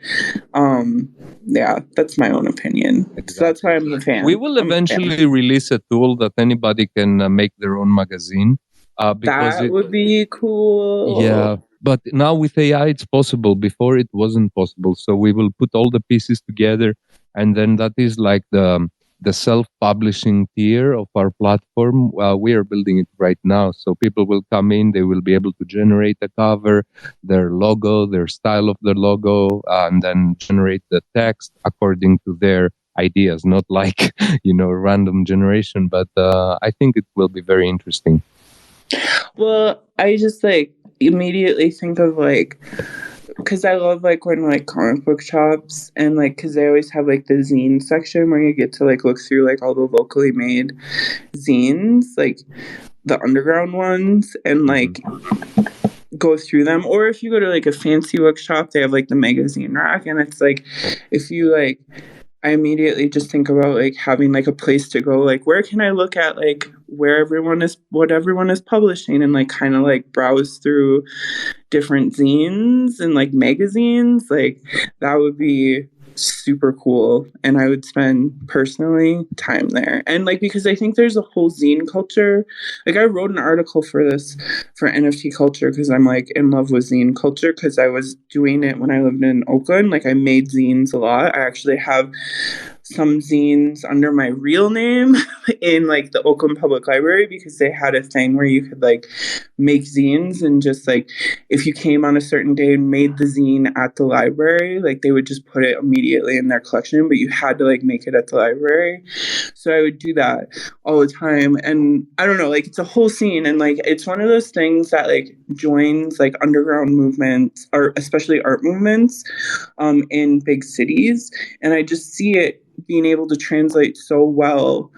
Speaker 3: yeah, that's my own opinion. Exactly. So that's why I'm the fan.
Speaker 2: We will eventually release a tool that anybody can make their own magazine.
Speaker 3: Because that would be cool.
Speaker 2: Yeah, but now with AI, it's possible. Before, it wasn't possible. So we will put all the pieces together, and then that is like the self-publishing tier of our platform. We are building it right now. So people will come in, they will be able to generate a cover, their logo, their style of the logo, and then generate the text according to their ideas, not like, random generation. But I think it will be very interesting.
Speaker 3: Well, I just like immediately think of like, because I love like when like comic book shops and like because they always have like the zine section where you get to like look through like all the locally made zines, like the underground ones, and like go through them. Or if you go to like a fancy bookshop, they have like the magazine rack, and it's like if you like, I immediately just think about like having like a place to go, like where can I look at like what everyone is publishing, and like kind of like browse through different zines and like magazines. Like that would be super cool, and I would spend personally time there. And like because I think there's a whole zine culture. Like I wrote an article for NFT culture because I'm like in love with zine culture because I was doing it when I lived in Oakland. Like I made zines a lot. I actually have some zines under my real name in like the Oakland Public Library because they had a thing where you could like make zines, and just like if you came on a certain day and made the zine at the library, like they would just put it immediately in their collection, but you had to like make it at the library. So I would do that all the time, and I don't know, like it's a whole scene, and like it's one of those things that like joins like underground movements, or especially art movements in big cities, and I just see it being able to translate so well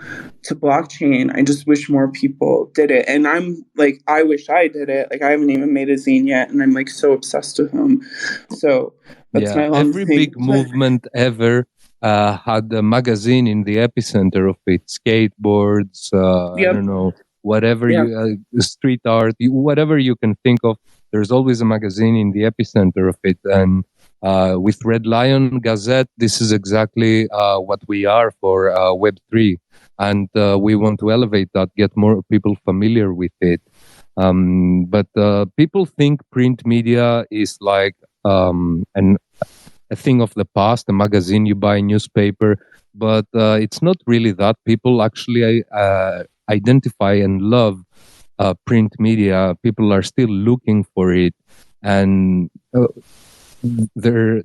Speaker 3: to blockchain. I just wish more people did it. And I'm like, I wish I did it. Like I haven't even made a zine yet, and I'm like so obsessed with them. So that's my long
Speaker 2: every big movement ever had a magazine in the epicenter of it, skateboards, I
Speaker 3: Yep.
Speaker 2: don't know, whatever
Speaker 3: Yeah.
Speaker 2: street art, whatever you can think of. There's always a magazine in the epicenter of it. And with Red Lion Gazette, this is exactly what we are for Web3. And we want to elevate that, get more people familiar with it. But people think print media is like a thing of the past, a magazine you buy, newspaper, but it's not really that. People actually identify and love print media. People are still looking for it, and there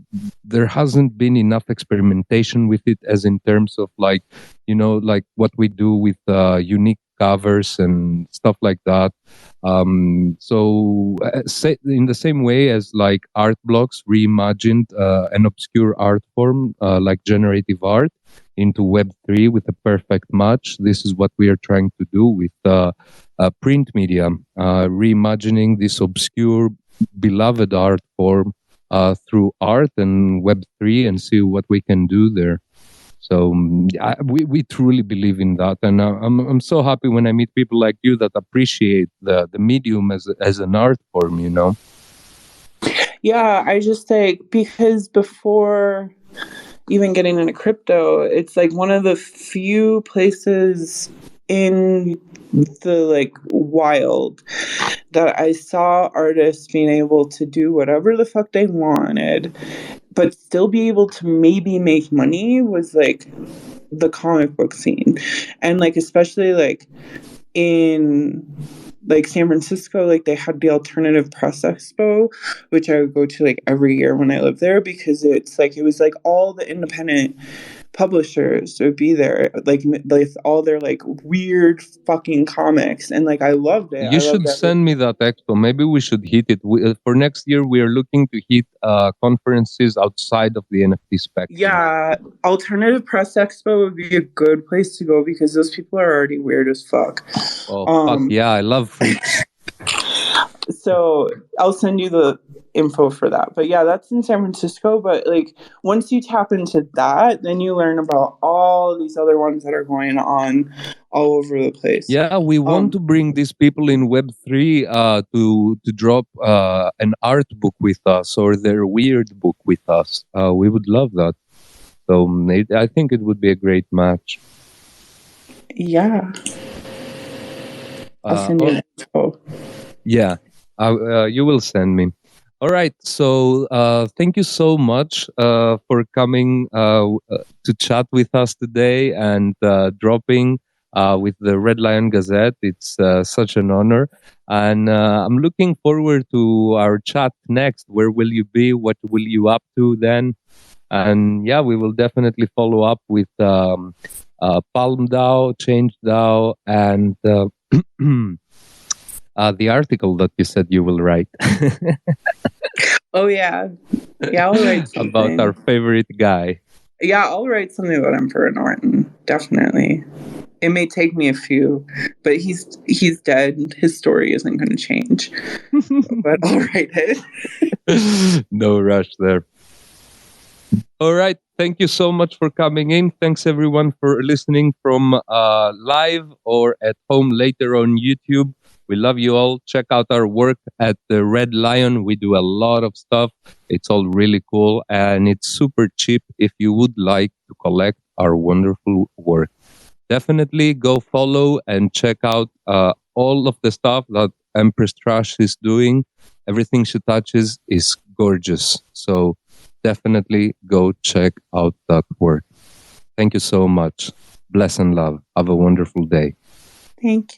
Speaker 2: hasn't been enough experimentation with it, as in terms of like like what we do with unique covers and stuff like that. So in the same way as like art blocks reimagined an obscure art form like generative art into Web3 with a perfect match, this is what we are trying to do with print media, reimagining this obscure beloved art form through art and Web3, and see what we can do there. So we truly believe in that, and I'm so happy when I meet people like you that appreciate the medium as an art form.
Speaker 3: Yeah, I just like, because before even getting into crypto, it's like one of the few places in the like wild that I saw artists being able to do whatever the fuck they wanted, but still be able to maybe make money, was like the comic book scene. And like, especially like in like San Francisco, like they had the Alternative Press Expo, which I would go to like every year when I lived there, because it's like, it was like all the independent publishers would be there, like all their like weird fucking comics, and like I loved it.
Speaker 2: You
Speaker 3: I loved
Speaker 2: should send me that expo. Maybe we should hit it. For next year, we are looking to hit conferences outside of the NFT spectrum.
Speaker 3: Yeah, Alternative Press Expo would be a good place to go, because those people are already weird as fuck.
Speaker 2: Oh, fuck yeah, I love freaks.
Speaker 3: So I'll send you the info for that. But yeah, that's in San Francisco. But like, once you tap into that, then you learn about all these other ones that are going on all over the place.
Speaker 2: Yeah, we want to bring these people in Web3 to drop an art book with us, or their weird book with us. We would love that. So I think it would be a great match.
Speaker 3: Yeah. I'll send you the info.
Speaker 2: Yeah, you will send me. All right. So thank you so much for coming to chat with us today and dropping with the Red Lion Gazette. It's such an honor. And I'm looking forward to our chat next. Where will you be? What will you up to then? And yeah, we will definitely follow up with Palm DAO, Change DAO, and the article that you said you will write.
Speaker 3: Oh yeah, yeah, I'll write something
Speaker 2: about our favorite guy.
Speaker 3: Yeah, I'll write something about Emperor Norton. Definitely. It may take me a few, but he's dead. His story isn't going to change. But I'll write it.
Speaker 2: No rush there. All right. Thank you so much for coming in. Thanks everyone for listening from live or at home later on YouTube. We love you all. Check out our work at the Red Lion. We do a lot of stuff. It's all really cool, and it's super cheap if you would like to collect our wonderful work. Definitely go follow and check out all of the stuff that Empress Trash is doing. Everything she touches is gorgeous. So definitely go check out that work. Thank you so much. Bless and love. Have a wonderful day.
Speaker 3: Thank you.